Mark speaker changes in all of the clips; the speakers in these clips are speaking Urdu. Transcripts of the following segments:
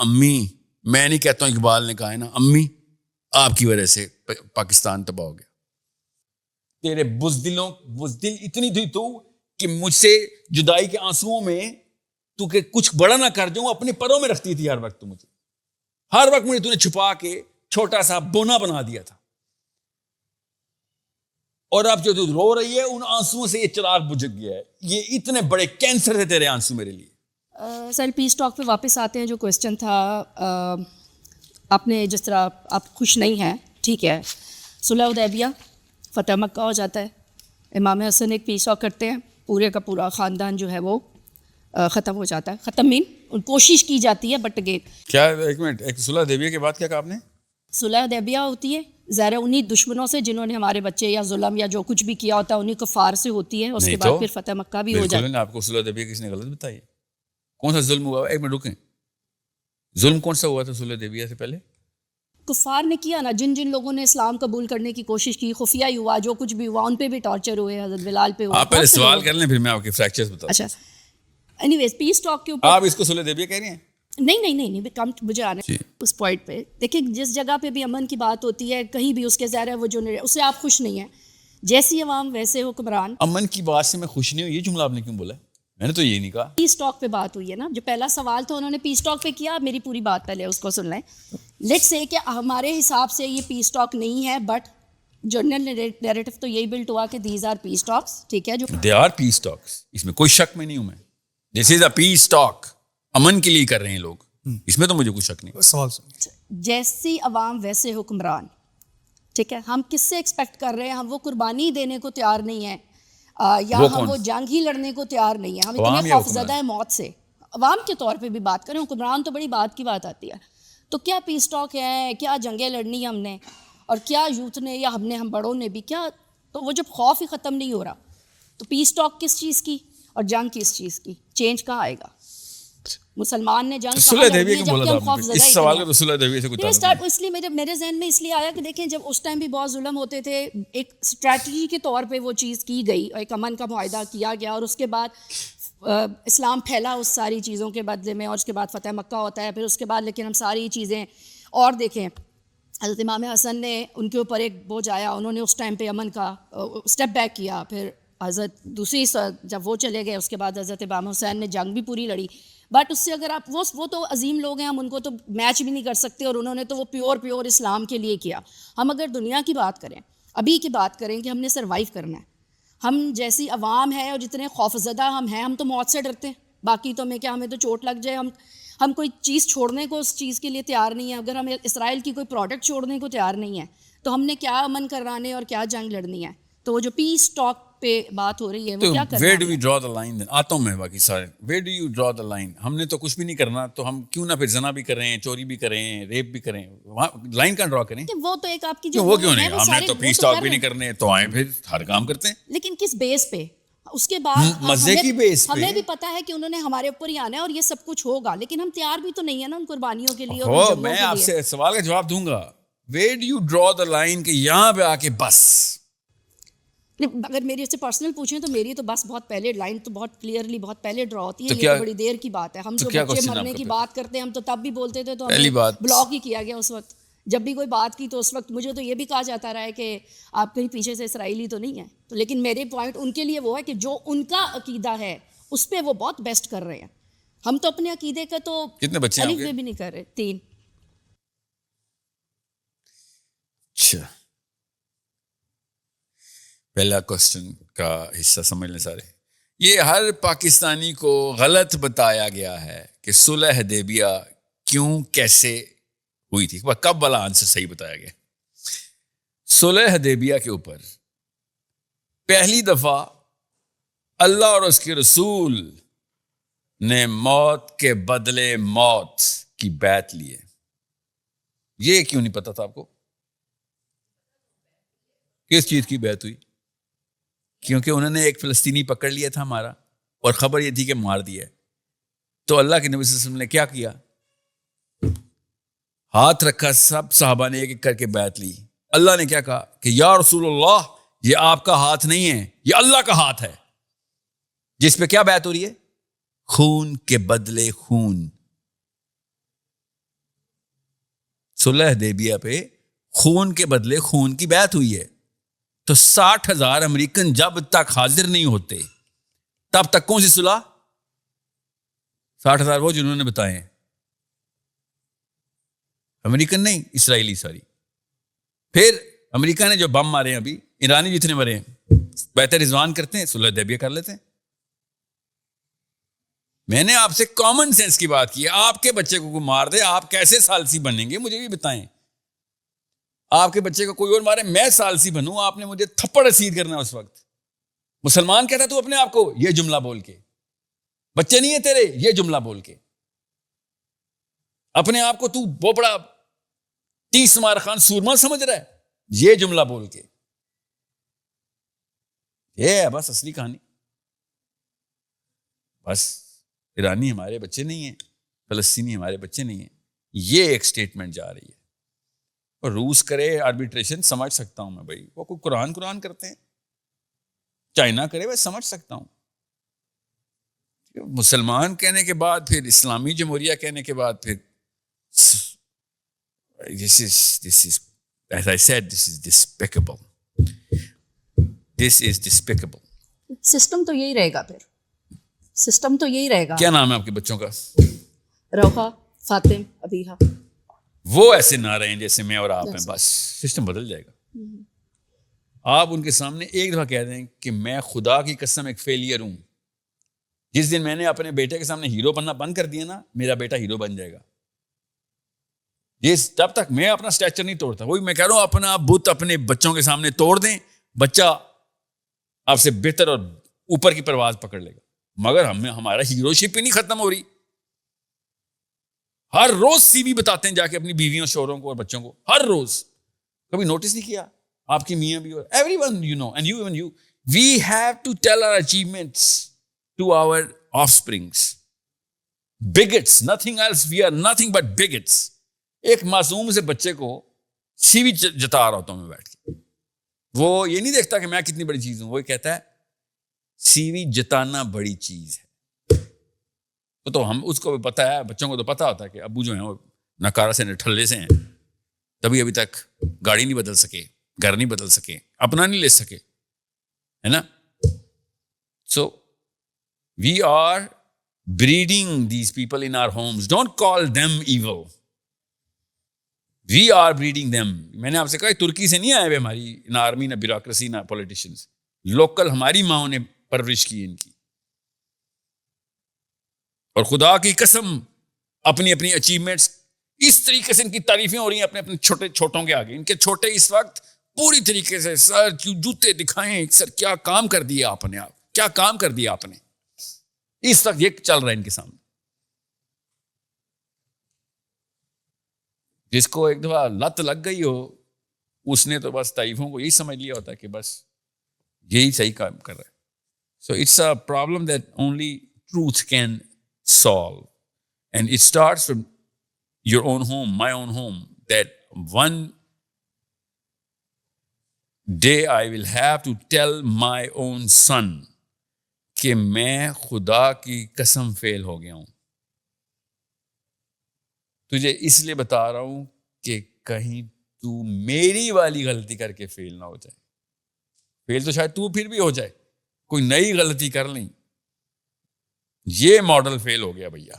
Speaker 1: امی، میں نہیں کہتا ہوں، اقبال نے کہا ہے نا امی آپ کی وجہ سے پاکستان تباہ ہو گیا. تیرے بزدل اتنی تھی تو کہ مجھ سے جدائی کے آنسوؤں میں تو کہ کچھ بڑا نہ کر جاؤں اپنے پروں میں رکھتی تھی ہر وقت. تو مجھے ہر وقت مجھے تو نے چھپا کے چھوٹا سا بونا بنا دیا تھا. اور اب جو تو رو رہی ہے ان آنسوؤں سے یہ چراغ بجھ گیا ہے. یہ اتنے بڑے کینسر تھے تیرے آنسو میرے لیے.
Speaker 2: سر پیس ٹاک پہ واپس آتے ہیں. جو کوشچن تھا آپ نے جس طرح آپ خوش نہیں ہیں، ٹھیک ہے، صلح حدیبیہ فتح مکہ ہو جاتا ہے، امام حسن ایک پیس ٹاک کرتے ہیں، پورے کا پورا خاندان جو ہے وہ ختم ہو جاتا ہے. ختم مین کوشش کی جاتی ہے بٹ اگین
Speaker 1: کیا ایک منٹ، ایک صلح حدیبیہ کے بعد کیا کہا آپ نے؟
Speaker 2: صلح حدیبیہ ہوتی ہے ظاہر انہی دشمنوں سے جنہوں نے ہمارے بچے یا ظلم یا جو کچھ بھی کیا ہوتا ہے انہی کفار سے ہوتی ہے. اس کے بعد پھر فتح مکہ بھی ہو جاتا ہے.
Speaker 1: آپ کو صلح حدیبیہ کس نے غلط بتائی؟ کون سا ظلم ہوا؟ ایک منٹ رکیں، ظلم کون سا ہوا تھا صلح حدیبیہ سے پہلے؟
Speaker 2: کفار نے کیا نا، جن جن لوگوں نے اسلام قبول کرنے کی کوشش کی، خفیہ ہی ہوا، جو کچھ بھی ہوا، ان پہ بھی ٹارچر ہوئے، حضرت بلال پہ ہوا.
Speaker 1: آپ پہلے سوال کر لیں پھر میں آپ کے فریکچرز بتاتا ہوں.
Speaker 2: اچھا اینی ویز پیس ٹاک کے اوپر
Speaker 1: آپ اس کو صلح حدیبیہ کہہ رہی ہیں؟
Speaker 2: نہیں کم مجھے آنا اس پوائنٹ پہ. دیکھیں جس جگہ پہ بھی امن کی بات ہوتی ہے کہیں بھی اس کے ظاہر ہے وہ جو اس سے آپ خوش نہیں ہیں، جیسی عوام ویسے حکمران.
Speaker 1: امن کی بات سے میں خوش نہیں ہوں، یہ جملہ آپ نے کیوں بولا؟ میں نے تو یہ نہیں کہا.
Speaker 2: پیس ٹاک پہ بات ہوئی ہے نا، جو پہلا سوال تھا انہوں نے پیس ٹاک پہ کیا. میری پوری بات پہلے اس کو سن لیں. لیٹس سے کہ ہمارے حساب سے یہ پیس ٹاک نہیں ہے، بٹ جنرل نیریٹو تو یہی بلٹ ہوا کہ دیز آر پیس ٹاکس. ٹھیک ہے، جو
Speaker 1: دے آر پیس ٹاکس، اس میں کوئی شک میں نہیں ہوں. میں دس از اے پیس ٹاک، امن کے لیے کر رہے ہیں لوگ، اس میں تو مجھے کوئی شک نہیں.
Speaker 3: سوال
Speaker 2: جیسی عوام ویسے حکمران. ٹھیک ہے، ہم کس سے ایکسپیکٹ کر رہے ہیں؟ ہم وہ قربانی دینے کو تیار نہیں ہیں، یا ہم وہ جنگ ہی لڑنے کو تیار نہیں ہیں. ہم اتنے خوفزدہ ہیں موت سے. عوام کے طور پہ بھی بات کریں، حکمران تو بڑی بات کی بات آتی ہے. تو کیا پیس ٹاک ہے؟ کیا جنگیں لڑنی ہم نے، اور کیا یوتھ نے یا ہم بڑوں نے بھی کیا؟ تو وہ جب خوف ہی ختم نہیں ہو رہا تو پیس ٹاک کس چیز کی اور جنگ کس چیز کی؟ چینج کہاں آئے گا؟ مسلمان نے جنگ کہاں لڑی ہے جبکہ ہم خوف زدہ
Speaker 1: اس سوال کا تو صلح حدیبیہ سے کوئی تعلق نہیں.
Speaker 2: اس لیے میرے ذہن میں اس لیے آیا کہ دیکھیں جب اس ٹائم بھی بہت ظلم ہوتے تھے، ایک اسٹریٹجی کے طور پہ وہ چیز کی گئی، ایک امن کا معاہدہ کیا گیا، اور اس کے بعد اسلام پھیلا اس ساری چیزوں کے بدلے میں، اور اس کے بعد فتح مکہ ہوتا ہے. پھر اس کے بعد لیکن ہم ساری چیزیں اور دیکھیں، حضرت امام حسن نے ان کے اوپر ایک بوجھ آیا، انہوں نے اس ٹائم پہ امن کا اسٹیپ بیک کیا. پھر حضرت دوسری جب وہ چلے گئے اس کے بعد حضرت امام حسین نے جنگ بھی پوری لڑی. بٹ اس سے اگر آپ وہ تو عظیم لوگ ہیں، ہم ان کو تو میچ بھی نہیں کر سکتے، اور انہوں نے تو وہ پیور اسلام کے لیے کیا. ہم اگر دنیا کی بات کریں، ابھی کی بات کریں کہ ہم نے سروائیو کرنا ہے، ہم جیسی عوام ہے اور جتنے خوف زدہ ہم ہیں، ہم تو موت سے ڈرتے ہیں. باقی تو ہمیں تو چوٹ لگ جائے، ہم کوئی چیز چھوڑنے کو اس چیز کے لیے تیار نہیں ہیں. اگر ہم اسرائیل کی کوئی پروڈکٹ چھوڑنے کو تیار نہیں ہے تو ہم نے کیا امن کرانے اور کیا جنگ لڑنی ہے؟ تو وہ جو پیس ٹاک پہ بات ہو رہی ہے وہ کیا کرنا ہے؟
Speaker 1: Where do we draw the line? آتا ہوں میں باقی سارے. Where do you draw the line? ہم نے تو کچھ بھی نہیں کرنا، تو ہم کیوں نہ پھر زنا بھی کریں، چوری بھی کریں، ریپ بھی کریں؟ لائن کہاں ڈرا کریں؟
Speaker 2: وہ تو ایک آپ کی جو
Speaker 1: وہ کیوں نہیں؟ ہم نے تو پیس ٹاک بھی نہیں کرنے، تو آئیں پھر ہر کام کرتے ہیں.
Speaker 2: لیکن کس بیس پہ؟ اس کے بعد
Speaker 1: مزے کی بیس پہ.
Speaker 2: ہمیں بھی پتا ہے کہ انہوں نے ہمارے اوپر ہی آنا ہے اور یہ سب کچھ ہوگا، لیکن ہم تیار بھی تو نہیں ہے نا ان قربانیوں کے لیے.
Speaker 1: میں آپ سے سوال کا جواب دوں گا. Where do you draw the line کہ یہاں پہ آ کے بس؟
Speaker 2: اگر میری سے پرسنل پوچھیں تو میری تو بس بہت پہلے لائن تو بہت کلیئرلی بہت پہلے ڈرا ہوتی ہے. یہ تو بڑی دیر کی بات ہے. ہم جو بچے مرنے کی بات کرتے ہیں ہم تو تب بھی بولتے تھے، تو ہمیں بلاک ہی کیا گیا اس وقت. جب بھی کوئی بات کی تو اس وقت مجھے تو یہ بھی کہا جاتا رہا ہے کہ آپ کہیں پیچھے سے اسرائیلی تو نہیں ہیں. تو لیکن میرے پوائنٹ ان کے لیے وہ ہے کہ جو ان کا عقیدہ ہے اس پہ وہ بہت بیسٹ کر رہے ہیں. ہم تو اپنے عقیدے کا تو
Speaker 1: کتنے بچے ہیں
Speaker 2: بھی نہیں کر رہے. 3.
Speaker 1: اچھا، پہلا کوسچن کا حصہ سمجھ لیں سارے. یہ ہر پاکستانی کو غلط بتایا گیا ہے کہ صلح حدیبیہ کیوں کیسے ہوئی تھی. کب والا آنسر صحیح بتایا گیا؟ صلح حدیبیہ کے اوپر پہلی دفعہ اللہ اور اس کے رسول نے موت کے بدلے موت کی بیعت لی ہے. یہ کیوں نہیں پتا تھا آپ کو؟ کس چیز کی بیعت ہوئی؟ کیونکہ انہوں نے ایک فلسطینی پکڑ لیا تھا ہمارا، اور خبر یہ تھی کہ مار دیا ہے. تو اللہ کے نبی صلی اللہ علیہ وسلم نے کیا کیا؟ ہاتھ رکھا، سب صحابہ نے ایک ایک کر کے بیعت لی. اللہ نے کیا کہا کہ یا رسول اللہ، یہ آپ کا ہاتھ نہیں ہے، یہ اللہ کا ہاتھ ہے، جس پہ کیا بیعت ہو رہی ہے؟ خون کے بدلے خون. صلح حدیبیہ پہ خون کے بدلے خون کی بیعت ہوئی ہے. تو 60,000 امریکن جب تک حاضر نہیں ہوتے تب تک کون سی صلح؟ 60,000 وہ جنہوں نے بتائے ہیں, امریکن نہیں, اسرائیلی. سوری, پھر امریکہ نے جو بم مارے ہیں ابھی, ایرانی جتنے مرے ہیں, بیعت رضوان کرتے ہیں, صلح حدیبیہ کر لیتے ہیں. میں نے آپ سے کامن سینس کی بات کی ہے. آپ کے بچے کو کوئی مار دے, آپ کیسے ثالثی بنیں گے مجھے بھی بتائیں. آپ کے بچے کو کوئی اور مارے, میں ثالثی بنوں, آپ نے مجھے تھپڑ رسید کرنا اس وقت. مسلمان کہتا تو اپنے آپ کو یہ جملہ بول کے, بچے نہیں ہے تیرے, یہ جملہ بول کے اپنے آپ کو تو وہ بڑا 30 مار خان سورما سمجھ رہا ہے, یہ جملہ بول کے. یہ ہے بس اصلی کہانی. بس ایرانی ہمارے بچے نہیں ہیں, فلسطینی ہمارے بچے نہیں ہیں, یہ ایک سٹیٹمنٹ جا رہی ہے. اور روس کرے آربیٹریشن, سمجھ سکتا ہوں میں بھائی, وہ کوئی قرآن کرتے ہیں. چائنا کرے میں سمجھ سکتا ہوں. مسلمان کہنے کے بعد پھر اسلامی جمہوریہ کہنے کے بعد پھر this is as I said, this is despicable. This is despicable.
Speaker 2: System تو یہی رہے گا, پھر سسٹم تو یہی رہے گا.
Speaker 1: کیا نام ہے آپ کے بچوں کا؟
Speaker 2: روحا, فاطم, ابیحا.
Speaker 1: وہ ایسے نہ رہیں جیسے میں اور آپ ہیں, بس سسٹم بدل جائے گا. آپ ان کے سامنے ایک دفعہ کہہ دیں کہ میں خدا کی قسم ایک فیلئر ہوں. جس دن میں نے اپنے بیٹے کے سامنے ہیرو بننا بند کر دیا نا, میرا بیٹا ہیرو بن جائے گا. جب تک میں اپنا اسٹیچر نہیں توڑتا, وہی میں کہہ رہا ہوں, اپنا بت اپنے بچوں کے سامنے توڑ دیں, بچہ آپ سے بہتر اور اوپر کی پرواز پکڑ لے گا. مگر ہمارا ہیرو شپ ہی نہیں ختم ہو رہی. ہر روز سی وی بتاتے ہیں جا کے اپنی بیویوں, شوہروں کو اور بچوں کو, ہر روز. کبھی نوٹس نہیں کیا آپ کی میاں بھی, اور everyone you know, and you even you, we have to tell our achievements to our offsprings. Bigots, nothing else, we are nothing but bigots. ایک معصوم سے بچے کو سی وی جتا رہا ہوتا ہوں میں بیٹھ کے, وہ یہ نہیں دیکھتا کہ میں کتنی بڑی چیز ہوں, وہ کہتا ہے سی وی جتانا بڑی چیز ہے. تو ہم اس کو پتا ہے, بچوں کو تو پتا ہوتا ہے کہ ابو جو ہیں وہ نکارا سے نٹھلے سے ہیں, تبھی ابھی تک گاڑی نہیں بدل سکے, گھر نہیں بدل سکے, اپنا نہیں لے سکے, ہے نا. So we are breeding these people in our homes. Don't call them evil. We are breeding them. میں نے آپ سے کہا ترکی سے نہیں آئے ہوئے ہماری نہ آرمی, نہ بیوروکریسی, نہ پولیٹیشنز. لوکل ہماری ماؤں نے پرورش کی ان کی. اور خدا کی قسم اپنی اپنی اچیومنٹس اس طریقے سے ان کی تعریفیں ہو رہی ہیں اپنے اپنے چھوٹے چھوٹوں کے آگے. ان کے چھوٹے اس وقت پوری طریقے سے سر جوتے دکھائیں, سر کیا کام کر دیا آپ نے, آپ کیا کام کر دیا آپ نے. اس وقت یہ چل رہا ہے ان کے سامنے. جس کو ایک دفعہ لت لگ گئی ہو, اس نے تو بس تعریفوں کو یہی سمجھ لیا ہوتا ہے کہ بس یہی صحیح کام کر رہا ہے. So it's a problem that only truth can solve, and it starts from your own home, my own home, that one day I will have to tell my own son کہ میں خدا کی قسم فیل ہو گیا ہوں. تجھے اس لیے بتا رہا ہوں کہ کہیں تو میری والی غلطی کر کے فیل نہ ہو جائے. فیل تو شاید تو پھر بھی ہو جائے, کوئی نئی غلطی کر لیں. یہ ماڈل فیل ہو گیا بھیا.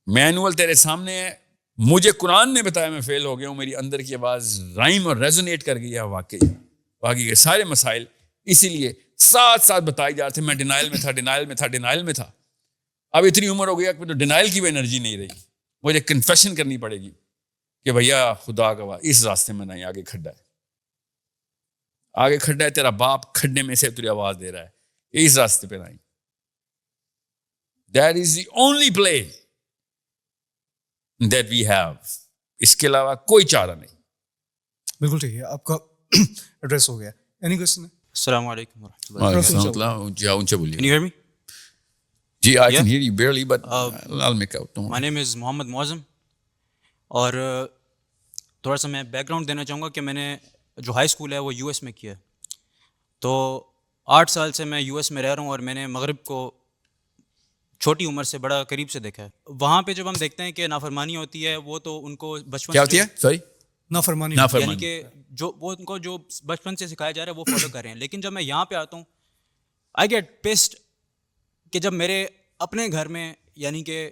Speaker 1: مینول تیرے سامنے ہے, مجھے قرآن نے بتایا میں فیل ہو گیا ہوں, میری اندر کی آواز رائم اور ریزونیٹ کر گئی ہے. واقعی باقی کے سارے مسائل اسی لیے ساتھ ساتھ بتائی جاتے ہیں. میں ڈینائل میں تھا. اب اتنی عمر ہو گیا کہ تو ڈینائل کی بھی انرجی نہیں رہی. مجھے کنفیشن کرنی پڑے گی کہ بھیا خدا کا اس راستے میں نہیں, آگے کھڈا ہے, تیرا باپ کھڈے میں سے تجھے آواز دے رہا ہے, اس راستے پہ نہیں. That is the only play that we have. اس کے علاوہ کوئی چارہ نہیں.
Speaker 3: بالکل ٹھیک ہے, آپ کا ایڈریس ہو گیا. Any question?
Speaker 4: السلام علیکم ورحمۃ اللہ.
Speaker 1: جی اونچا بولیے.
Speaker 4: Can you hear me?
Speaker 1: G I can hear you barely, but I'll make out.
Speaker 4: My name is محمد معظم. اور تھوڑا سا میں بیک گراؤنڈ دینا چاہوں گا کہ میں نے جو ہائی اسکول ہے وہ یو ایس میں کیا ہے. تو 8 سال سے میں یو ایس میں رہ رہا ہوں, اور میں نے مغرب کو چھوٹی عمر سے بڑا قریب سے دیکھا ہے. وہاں پہ جب ہم دیکھتے ہیں کہ نافرمانی ہوتی ہے وہ تو ان کو بچپن
Speaker 1: کیا ہوتی ہے؟ سوری،
Speaker 3: نافرمانی
Speaker 4: یعنی
Speaker 1: نافرمانی.
Speaker 4: کہ جو وہ ان کو جو بچپن سے سکھایا جا رہا ہے وہ فالو کر رہے ہیں. لیکن جب میں یہاں پہ آتا ہوں آئی گیٹ پسڈ کہ جب میرے اپنے گھر میں یعنی کہ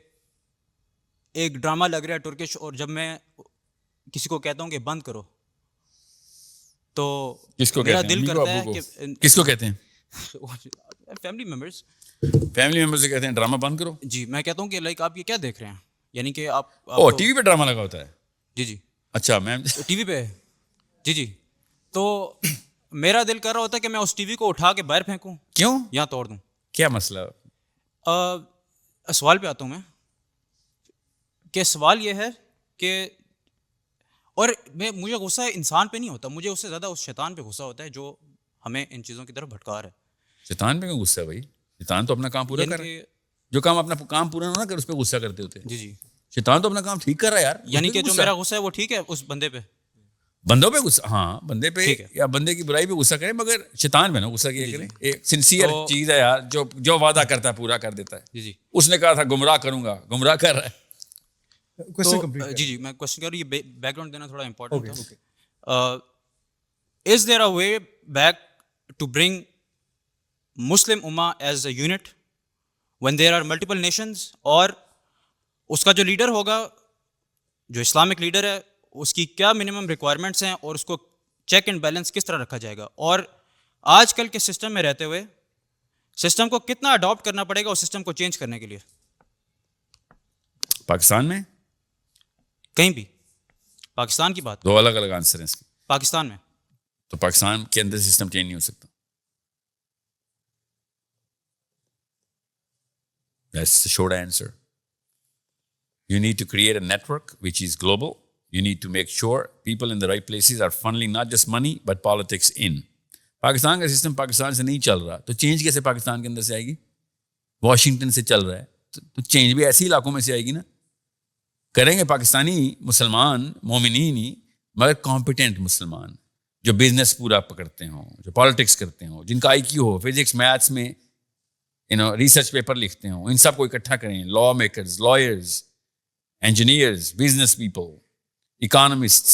Speaker 4: ایک ڈرامہ لگ رہا ہے ٹرکش اور جب میں کسی کو کہتا ہوں کہ بند کرو تو
Speaker 1: کس کو
Speaker 4: میرا
Speaker 1: کہتے ہیں؟
Speaker 4: دل
Speaker 1: امی کو،
Speaker 4: کرتا
Speaker 1: ابو
Speaker 4: ہے
Speaker 1: کو؟
Speaker 4: کہ
Speaker 1: کس کو کہتے ہیں؟
Speaker 4: Family members.
Speaker 1: فیملی ممبر سے کہتے ہیں ڈرامہ بند کرو.
Speaker 4: جی میں کہتا ہوں کہ لائک آپ یہ کیا دیکھ رہے ہیں یعنی کہ آپ
Speaker 1: او ٹی وی پہ ڈرامہ لگا ہوتا ہے؟
Speaker 4: جی جی
Speaker 1: اچھا میم.
Speaker 4: ٹی وی پہ جی جی. تو میرا دل کر رہا ہوتا ہے کہ میں اس ٹی وی کو اٹھا کے باہر پھینکوں
Speaker 1: کیوں؟
Speaker 4: یا توڑ دوں.
Speaker 1: کیا مسئلہ؟
Speaker 4: سوال پہ آتا ہوں میں کہ سوال یہ ہے کہ اور مجھے غصہ انسان پہ نہیں ہوتا, مجھے اس سے زیادہ اس شیطان پہ غصہ ہوتا ہے جو ہمیں ان چیزوں کی طرف بھٹکا رہا ہے.
Speaker 1: شیطان پہ کیوں غصہ ہے بھائی؟ شیطان تو اپنا کام پورا کر رہا ہے. جو کام اپنا کام پورا نہ کر اس پہ غصہ کرتے ہوتے ہیں.
Speaker 4: جی جی
Speaker 1: شیطان تو اپنا کام ٹھیک کر رہا ہے یار.
Speaker 4: یعنی کہ جو میرا غصہ ہے وہ ٹھیک ہے اس بندے پہ,
Speaker 1: بندوں پہ غصہ, ہاں بندے پہ
Speaker 4: ٹھیک ہے.
Speaker 1: یا بندے کی برائی پہ غصہ کریں مگر شیطان پہ نا غصہ کیا کریں. ایک سنسیئر چیز ہے یار, جو وعدہ کرتا ہے پورا کر دیتا ہے.
Speaker 4: جی جی
Speaker 1: اس نے کہا تھا گمراہ کروں گا, گمراہ کر رہا ہے.
Speaker 4: جی جی میں کوشچن کر رہا ہوں, یہ بیک گراؤنڈ دینا تھوڑا امپورٹنٹ تھا. از دیر اے وے بیک ٹو برنگ مسلم اما as a unit when there are multiple nations, اور اس کا جو لیڈر ہوگا جو اسلامک لیڈر ہے اس کی کیا منیمم ریکوائرمنٹس ہیں اور اس کو چیک اینڈ بیلنس کس طرح رکھا جائے گا, اور آج کل کے سسٹم میں رہتے ہوئے سسٹم کو کتنا اڈاپٹ کرنا پڑے گا اس سسٹم کو چینج کرنے کے لیے.
Speaker 1: پاکستان میں
Speaker 4: کہیں بھی پاکستان کی بات,
Speaker 1: دو الگ الگ آنسر ہیں اس کے.
Speaker 4: پاکستان میں
Speaker 1: تو پاکستان کے اندر سسٹم چینج نہیں ہو سکتا. That's the short answer. You need to create a network which is global. You need to make sure people in the right places are funneling not just money but politics in. Pakistan کا سسٹم پاکستان سے نہیں چل رہا تو چینج کیسے پاکستان کے اندر سے آئے گی؟ واشنگٹن سے چل رہا ہے تو چینج بھی ایسے علاقوں میں سے آئے گی نا. کریں گے پاکستانی مسلمان مومنین ہی, مگر کمپیٹنٹ مسلمان جو بزنس پورا پکڑتے ہوں, جو پالیٹکس کرتے ہوں, جن کا آئی کیو ہو, فزکس میتھس میں ریسرچ پیپر لکھتے ہوں, ان سب کو اکٹھا کریں. Law makers, lawyers, engineers, business people, economists.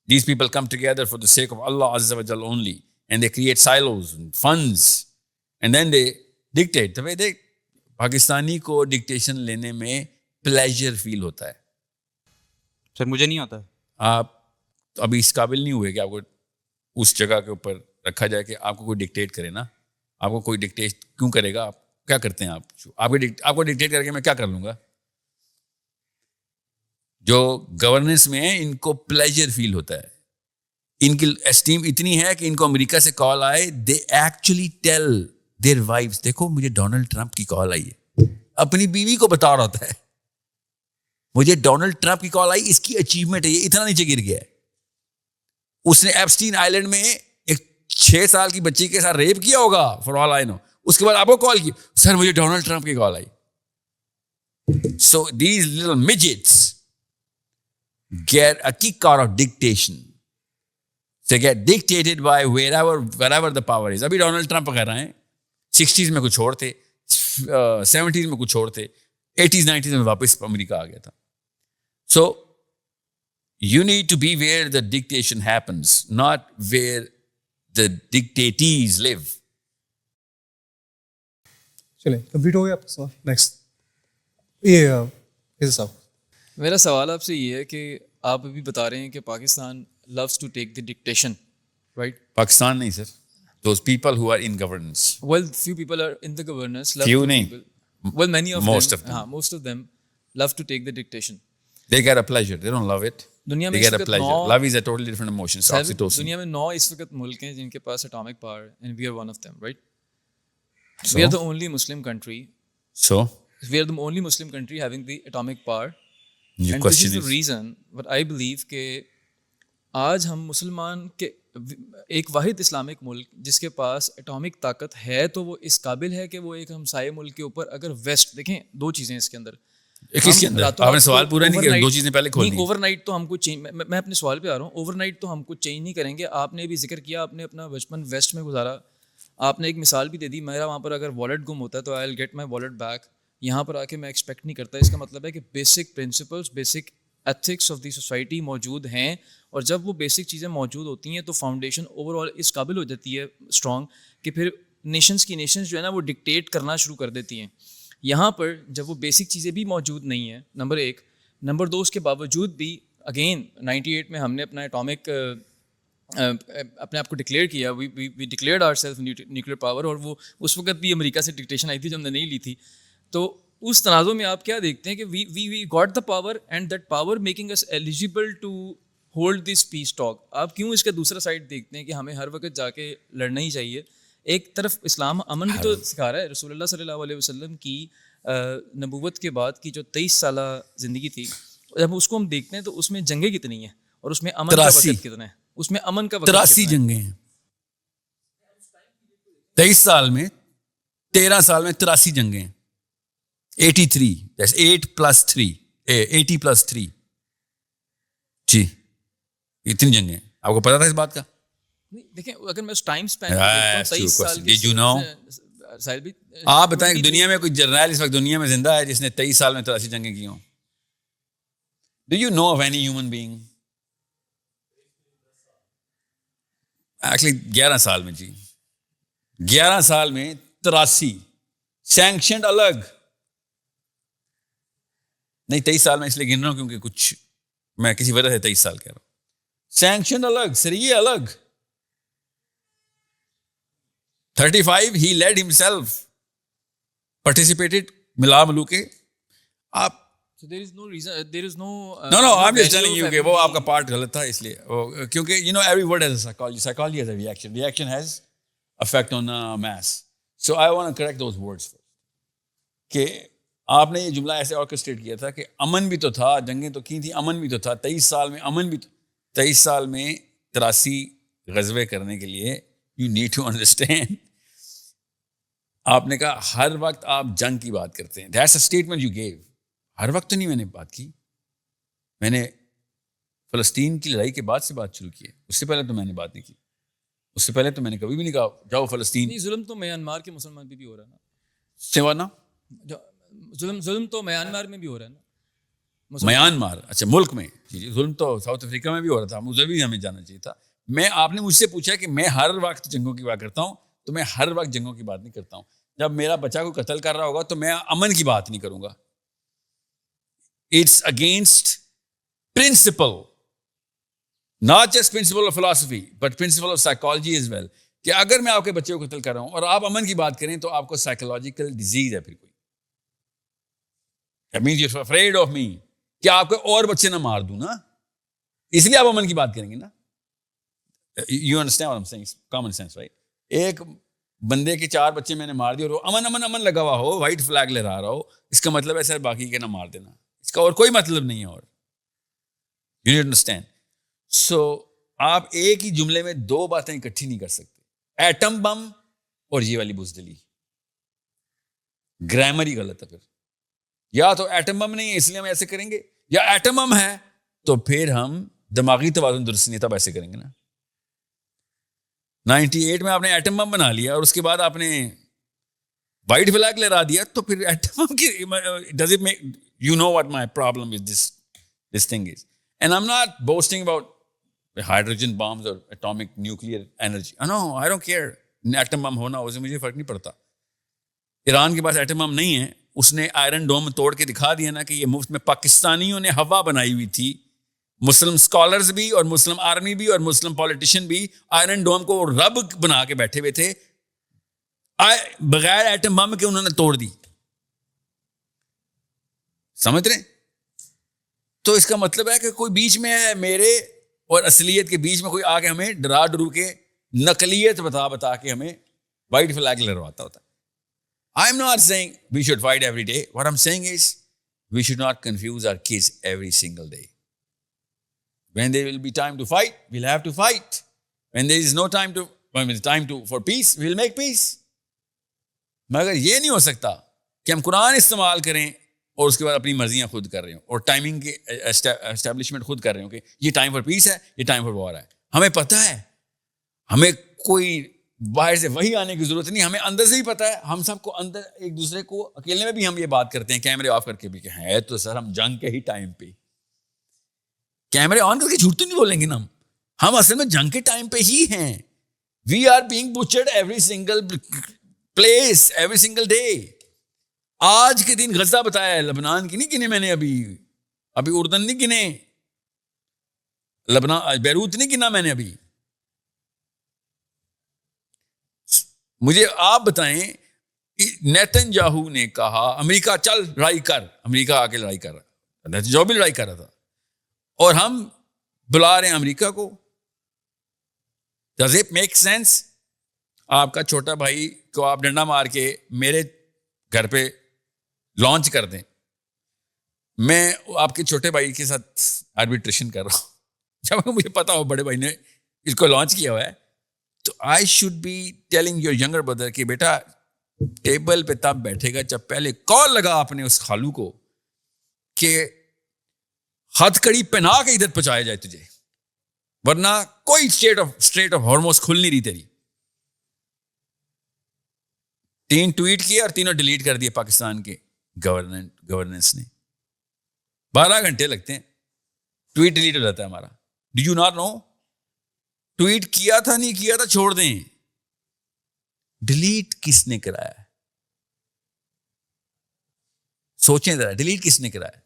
Speaker 1: These people come together for the sake of Allah Azza wa Jal only, and they create silos and funds, and then they dictate. تو بھائی دیکھ, پاکستانی کو ڈکٹیشن لینے میں پلیجر فیل ہوتا ہے.
Speaker 4: سر مجھے نہیں آتا.
Speaker 1: آپ ابھی اس قابل نہیں ہوئے کہ آپ کو اس جگہ کے اوپر رکھا جائے کہ آپ کو کوئی ڈکٹیٹ کرے نا. آپ کو کوئی ڈکٹیٹ کیوں کرے گا؟ آپ کیا کرتے ہیں؟ آپ کو ڈکٹیٹ کر کے میں کیا کر لوں گا؟ جو گورننس میں ہیں ان کو پلیجر فیل ہوتا ہے, ان کی اسٹیم اتنی ہے کہ ان کو امریکہ سے کال آئے, they actually tell their wives, دیکھو مجھے ڈونلڈ ٹرمپ کی کال آئی ہے. اپنی بیوی کو بتا رہا ہوتا ہے مجھے ڈونلڈ ٹرمپ کی کال آئی, اس کی اچیومنٹ ہے, یہ اتنا نیچے گر گیا ہے, اس نے ایپسٹین آئلینڈ میں ایک 6 سال کی بچی کے ساتھ ریپ کیا ہوگا فار آل آئی نو. اس کے بعد آپ کو کال کی, سر مجھے ڈونلڈ ٹرمپ کی کال آئی. So these little midgets get a kick out of dictation. They get dictated by wherever the power is. ابھی ڈونلڈ ٹرمپ کہہ رہے ہیں 60s میں کچھ اور تھے, 70s میں کچھ اور تھے, 80s 90s میں واپس امریکہ آ گیا تھا. So you need to be where the dictation happens, not where the dictatees live.
Speaker 3: چلیں کمپلیٹ ہو گیا آپ کا سوال. نیکسٹ یہ صاحب,
Speaker 5: میرا سوال آپ سے یہ ہے کہ آپ ابھی بتا رہے ہیں کہ Pakistan loves to take the dictation, right?
Speaker 1: Pakistan نہیں سر, those people who are in governance.
Speaker 5: Well, few people are in the governance.
Speaker 1: Few نہیں.
Speaker 5: Well, many of
Speaker 1: Most
Speaker 5: them.
Speaker 1: of them.
Speaker 5: ہاں, most of them love to take the dictation.
Speaker 1: They get a pleasure. They don't love it.
Speaker 5: دنیا میں
Speaker 1: They
Speaker 5: اس
Speaker 1: get a
Speaker 5: وقت
Speaker 1: pleasure. Love is a totally different emotion. It's oxytocin.
Speaker 5: دنیا میں 9 اس وقت ملک ہیں جن کے پاس اٹامک پاور ہے, and we are one of them, right?
Speaker 1: So?
Speaker 5: We are the only Muslim country.
Speaker 1: So?
Speaker 5: We are the only Muslim country having the atomic power.
Speaker 1: Your
Speaker 5: And this
Speaker 1: question
Speaker 5: is the
Speaker 1: is?
Speaker 5: reason what I believe کہ آج ہم مسلمان کے ایک واحد اسلامک ملک جس کے پاس اٹامک طاقت ہے تو وہ اس قابل ہے کہ وہ ایک ہمسائے ملک کے اوپر اگر ویسٹ دیکھیں, 2 چیزیں اس کے اندر.
Speaker 1: کس کے اندر؟ آپ نے سوال پورا نہیں کیا, 2 چیزیں پہلے کھول دی.
Speaker 5: اوور نائٹ تو ہم کو چینج, میں اپنے سوال پہ آ رہا ہوں, اوور نائٹ تو ہم کو چینج نہیں کریں گے. آپ نے بھی ذکر کیا, آپ نے اپنا بچپن ویسٹ میں گزارا, آپ نے ایک مثال بھی دے دی, میرا وہاں پر اگر والیٹ گم ہوتا ہے تو I will get my wallet back. یہاں پر آ کے میں ایکسپیکٹ نہیں کرتا. اس کا مطلب ہے کہ basic principles, basic ethics of the society موجود ہیں, اور جب وہ بیسک چیزیں موجود ہوتی ہیں تو فاؤنڈیشن اوور آل اس قابل ہو جاتی ہے اسٹرانگ کہ پھر نیشنز جو ہے نا وہ ڈکٹیٹ کرنا شروع کر دیتی ہیں. یہاں پر جب وہ بیسک چیزیں بھی موجود نہیں ہیں, نمبر 1. نمبر 2, اس کے باوجود بھی اگین 98 میں ہم نے اپنا اٹامک اپنے آپ کو ڈکلیئر کیا, we declared our self nuclear power, اور وہ اس وقت بھی امریکہ سے ڈکٹیشن آئی تھی جو ہم نے نہیں لی تھی. تو اس تنازع میں آپ کیا دیکھتے ہیں کہ we got the power and that power making us eligible to hold this peace talk. آپ کیوں اس کا دوسرا سائڈ دیکھتے ہیں کہ ہمیں ہر وقت جا کے لڑنا ہی چاہیے؟ ایک طرف اسلام امن بھی تو سکھا رہا ہے. رسول اللہ صلی اللہ علیہ وسلم کی نبوت کے بعد کی جو 23 سالہ زندگی تھی, جب اس کو ہم دیکھتے ہیں تو اس میں جنگیں کتنی ہیں اور اس میں امن کا وقت کتنا ہے, اس میں امن کا وقت
Speaker 1: 83 جنگیں ہیں 23 سال میں, 13 سال میں 83 جنگیں ہیں. 83 8 + 3 80 + 3 جی, اتنی جنگیں ہیں. آپ کو پتا تھا اس بات کا؟
Speaker 5: دیکھیں اگر میں اس ٹائم اسپین کو دیکھتا ہوں 23 سال کی,
Speaker 1: آپ بتائیں کہ دنیا میں کوئی جرنیل اس وقت دنیا میں زندہ ہے جس نے 23 سال میں 83 جنگیں کی ہوں؟ Do you know of any human being? Actually 11 سال میں جی, 11 سال میں 83 سینکشنڈ الگ نہیں. 23 سال میں اس لیے گن رہا ہوں کیونکہ کچھ میں کسی وجہ سے 23 سال کہہ رہا ہوں. سینکشنڈ الگ, سریے الگ. 35 he led himself, participated, ملا ملو کے. آپ
Speaker 5: so there is no reason, there is no
Speaker 1: no I'm just telling you کہ وہ آپ کا پارٹ غلط تھا اس لیے, کیونکہ you know every word has a psychology has a reaction has effect on mass. So I want to correct those words first. کہ آپ نے یہ جملہ ایسے آرکسٹریٹ کیا تھا کہ امن بھی تو تھا, جنگیں تو کی تھیں, امن بھی تو تھا. 23 سال میں امن بھی تو, 23 سال میں 83 غزوے کرنے کے لیے you need to understand. آپ نے کہا ہر وقت آپ جنگ کی بات کرتے ہیں. That's a statement you gave. ہر وقت تو نہیں میں نے بات کی, میں نے فلسطین کی لڑائی کے بعد سے بات شروع کی ہے. اس سے پہلے تو میں نے بات نہیں کی. اس سے پہلے تو میں نے کبھی بھی نہیں کہا جاؤ فلسطین.
Speaker 5: نہیں, ظلم تو میانمار کے مسلمان بھی ہو رہا ہے نا.
Speaker 1: سوانا
Speaker 5: ظلم تو میانمار میں بھی ہو رہا ہے نا.
Speaker 1: میانمار, اچھا ملک میں, جی ظلم تو ساؤتھ افریقہ میں بھی ہو رہا تھا, مجھے بھی ہمیں جانا چاہیے تھا. آپ نے مجھ سے پوچھا کہ میں ہر وقت جنگوں کی بات کرتا ہوں, تو میں ہر وقت جنگوں کی بات نہیں کرتا ہوں. جب میرا بچہ کو قتل کر رہا ہوگا تو میں امن کی بات نہیں کروں گا. It's against principle, not just principle of philosophy but principle of psychology as well, کہ اگر میں آپ کے بچے کو قتل کر رہا ہوں اور آپ امن کی بات کریں تو آپ کو سائیکولوجیکل ڈیزیز ہے. پھر کوئی that means you're afraid of me, کہ آپ کو اور بچے نہ مار دوں نا, اس لیے آپ امن کی بات کریں گے نا. You understand what I'm saying? Common sense, right? ایک بندے کے 4 بچے میں نے مار دیے اور وہ امن امن امن لگا ہوا ہو, وائٹ فلیگ لہرا رہا ہو, اس کا مطلب ہے سر باقی کے نہ مار دینا, اس کا اور کوئی مطلب نہیں ہے. اور you need to understand. So آپ ایک ہی جملے میں 2 باتیں اکٹھی نہیں کر سکتے. ایٹم بم اور یہ والی بزدلی, گرامر ہی غلط ہے. پھر یا تو ایٹم بم نہیں ہے اس لیے ہم ایسے کریں گے, یا ایٹم بم ہے تو پھر ہم دماغی توازن درست نہیں تھا ایسے کریں گے نا. 98 میں آپ نے ایٹم بم بنا لیا اور اس کے بعد آپ نے وائٹ فلیگ لہرا دیا, تو پھر ایٹم بم کی does it make you know what my problem with this thing is. And I am not boasting about hydrogen bombs اور atomic nuclear energy. No I don't care, atom bomb ہونا اس سے مجھے فرق نہیں پڑتا. ایران کے پاس ایٹم بم نہیں ہے, اس نے آئرن ڈوم توڑ کے دکھا دیا نا کہ یہ مفت میں پاکستانیوں نے ہوا بنائی ہوئی تھی. مسلم اسکالرز بھی اور مسلم آرمی بھی اور مسلم پولیٹیشین بھی آئرن ڈوم کو رب بنا کے بیٹھے ہوئے تھے, بغیر ایٹم بم کے انہوں نے توڑ دی. سمجھ رہے؟ تو اس کا مطلب ہے کہ کوئی بیچ میں ہے میرے اور اصلیت کے بیچ میں کوئی آ کے ہمیں ڈرا ڈرو کے نقلیت بتا کے ہمیں وائٹ فلیگ لہرواتا ہوتا ہے. I am not saying we should fight every day. What I'm saying is we should not confuse our kids every single day. When there will be time to fight, we'll have to fight. When there is no time for peace, we'll make peace. مگر یہ نہیں ہو سکتا کہ ہم قرآن استعمال کریں اور اس کے بعد اپنی مرضیاں خود کر رہے ہوں اور ٹائمنگ کے اسٹیبلشمنٹ خود کر رہے ہوں کہ یہ ٹائم فار پیس ہے, یہ ٹائم فار وار ہے. ہمیں پتہ ہے, ہمیں کوئی باہر سے وہی آنے کی ضرورت نہیں, ہمیں اندر سے ہی پتا ہے. ہم سب کو اندر ایک دوسرے کو اکیلے میں بھی ہم یہ بات کرتے ہیں کیمرے آف کر کے بھی کہ ہے تو سر ہم جنگ کے ہی ٹائم پہ, کیمرے آن کر کے جھوٹ تو نہیں بولیں گے نا, ہم اصل میں جنگ کے ٹائم پہ ہی ہیں. We are being butchered every single place every single day. آج کے دن غزہ بتایا ہے, لبنان کی نہیں گنے میں نے, ابھی اردن نہیں گنے, لبنان بیروت نہیں گنا میں نے ابھی. مجھے آپ بتائیں, نیتن یاہو نے کہا امریکہ چل لڑائی کر, امریکہ آ کے لڑائی کر رہا, نیتن یاہو بھی لڑائی کر رہا تھا, اور ہم بلا رہے ہیں امریکہ کو. Does it make sense? آپ کا چھوٹا بھائی کو آپ ڈنڈا مار کے میرے گھر پہ لانچ کر دیں, میں آپ کے چھوٹے بھائی کے ساتھ آربیٹریشن کر رہا ہوں, جب مجھے پتا ہو بڑے بھائی نے اس کو لانچ کیا ہوا ہے, تو I should be telling your younger brother کہ بیٹا ٹیبل پہ تب بیٹھے گا جب پہلے کال لگا آپ نے اس خالو کو کہ ہتھ کڑی پہنا کے ادھر پہنچایا جائے تجھے, ورنہ کوئی اسٹریٹ آف ہارموز کھل نہیں رہی تیری. 3 ٹویٹ کیے اور تینوں ڈیلیٹ کر دیے پاکستان کے گورننس نے. 12 گھنٹے لگتے ہیں, ٹویٹ ڈیلیٹ ہو جاتا ہے ہمارا. Do you not know? Tweet کیا تھا نہیں کیا تھا چھوڑ دیں, ڈیلیٹ کس نے کرایا؟ سوچیں ذرا, ڈیلیٹ کس نے کرایا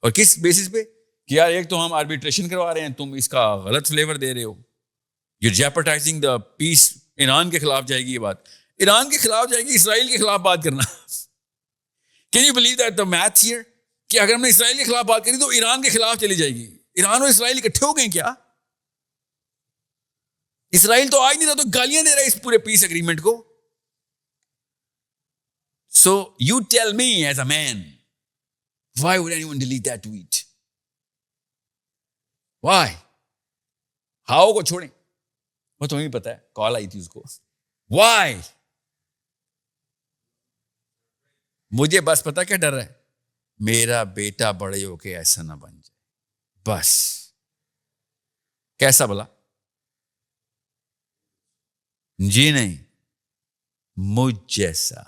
Speaker 1: اور کس بیسس پہ؟ کہ یار ایک تو ہم آربیٹریشن کروا رہے ہیں, تم اس کا غلط فلیور دے رہے ہو, یو جیپرٹائزنگ دا پیس. ایران کے خلاف جائے گی یہ بات, ایران کے خلاف جائے گی, اسرائیل کے خلاف بات کرنا. Can you believe that the maths here, کہ اگر ہم نے اسرائیل کے خلاف بات کری تو ایران کے خلاف چلی جائے گی. ایران اور اسرائیل اکٹھے ہو گئے کیا؟ اسرائیل تو آج نہیں رہا, تو گالیاں دے رہا ہے اس پورے پیس اگریمنٹ کو. So you tell me as a man, why would anyone delete that tweet? Why? How کو چھوڑیں, وہ تمہیں پتا ہے, کال آئی تھی اس کو. وائی؟ مجھے بس پتا کیا ڈر ہے, میرا بیٹا بڑے ہو کے ایسا نہ بن جائے. بس کیسا بلا؟ جی نہیں, مجھ جیسا,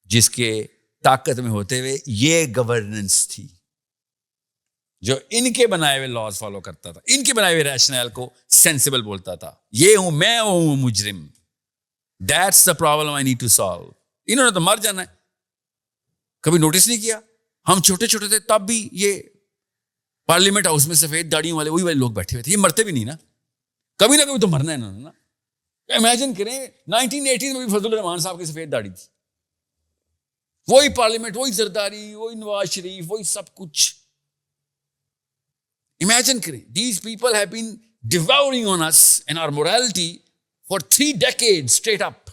Speaker 1: جس کے طاقت میں ہوتے ہوئے یہ گورننس تھی, جو ان کے بنائے ہوئے لاز فالو کرتا تھا, ان کے بنائے ہوئے ریشنل کو سینسیبل بولتا تھا. یہ ہوں میں, ہوں مجرم. That's the problem I need to solve. انہوں نے تو مر جانا ہے, کبھی نوٹس نہیں کیا؟ ہم چھوٹے چھوٹے تھے تب بھی یہ پارلیمنٹ ہاؤس میں سفید داڑیوں والے وہی والے لوگ بیٹھے ہوئے تھے, یہ مرتے بھی نہیں نا, کبھی نہ کبھی تو مرنا ہے انہوں نے نا. امیجن کریں 1980 میں بھی فضل الرحمان صاحب کی سفید داڑھی تھی, وہی پارلیمنٹ, وہی زرداری, وہی نواز شریف, وہی سب کچھ. امیجن کریں, these people have been devouring on us and our morality for 3 decades straight up.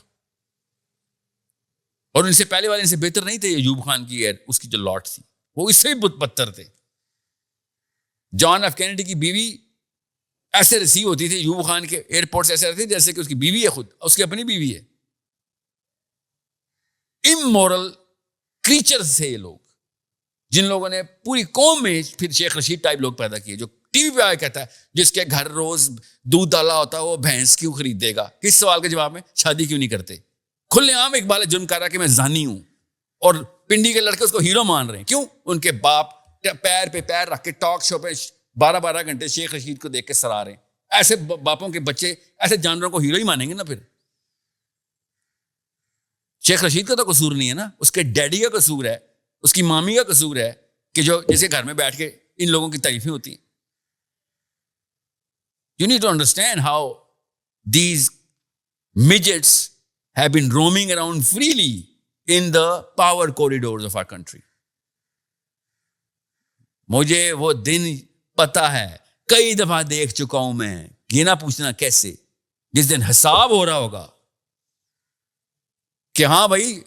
Speaker 1: اور ان سے پہلے والے ان سے بہتر نہیں تھے. ایوب خان کی اس کی جو لاٹ تھی وہ اس سے بھی بدتر تھے. جان ایف کینیڈی کی بیوی ایسے ریسیو ہوتی تھی ایوب خان کے ایئرپورٹ سے, ایسے رہتی تھی جیسے کہ اس کی بیوی ہے, خود اس کی اپنی بیوی ہے. امورل کریچرز تھے یہ لوگ, جن لوگوں نے پوری قوم میں پھر شیخ رشید ٹائپ لوگ پیدا کیے, جو ٹی وی پہ آیا کہتا ہے جس کے گھر روز دودھ ڈالا ہوتا ہے وہ بھینس کیوں خریدے گا. کس سوال کے جواب میں شادی کیوں نہیں کرتے؟ کھلے عام اقبال جرم کر رہا کہ میں زانی ہوں, اور پنڈی کے لڑکے اس کو ہیرو مان رہے ہیں. کیوں؟ ان کے باپ پیر پہ پیر رکھ کے ٹاک شو پہ 12 گھنٹے شیخ رشید کو دیکھ کے سرا رہے ہیں. ایسے باپوں کے بچے ایسے جانوروں کو ہیرو ہی مانیں گے نا. پھر شیخ رشید کا تو قصور نہیں ہے نا, اس کے ڈیڈی کا قصور ہے, اس کی مامی کا قصور ہے کہ جو جیسے گھر میں بیٹھ کے ان لوگوں کی تعریفیں ہوتی ہیں. You need to understand how these midgets have been roaming around freely in the power corridors of our country. مجھے وہ دن پتا ہے, کئی دفعہ دیکھ چکا ہوں میں, یہ نہ پوچھنا کیسے, جس دن حساب ہو رہا ہوگا کہ ہاں بھائی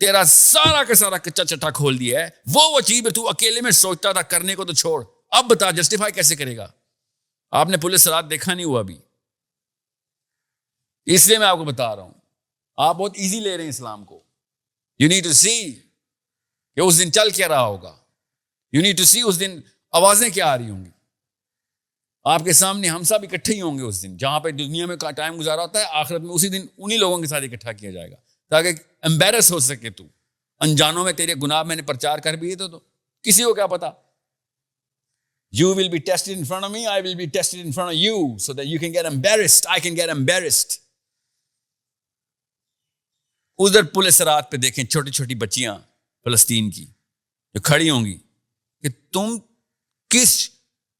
Speaker 1: تیرا سارا کا سارا کچا چٹا کھول دیا ہے, وہ چیز تو اکیلے میں سوچتا تھا کرنے کو تو چھوڑ, اب بتا جسٹیفائی کیسے کرے گا؟ آپ نے پولیس رات دیکھا نہیں ہوا ابھی, اس لیے میں آپ کو بتا رہا ہوں. آپ بہت ایزی لے رہے ہیں اسلام کو. یو نیڈ ٹو سی کہ اس دن چل کیا رہا ہوگا, یو نیڈ ٹو سی اس دن آوازیں کیا آ رہی ہوں گی. آپ کے سامنے ہم سب اکٹھے ہی ہوں گے اس دن, جہاں پہ دنیا میں ٹائم گزارا ہوتا ہے, آخرت میں اسی دن انہی لوگوں کے ساتھ اکٹھا کیا جائے گا, تاکہ امبیرس ہو سکے تو. انجانوں میں تیرے گناہ میں نے پرچار کر بھی تو کسی کو کیا پتا. You will be tested in front of me, I will be tested in front of you, so that you can get embarrassed, I can get embarrassed. ادھر پل صراط پہ دیکھیں چھوٹی چھوٹی بچیاں فلسطین کی جو کھڑی ہوں گی کہ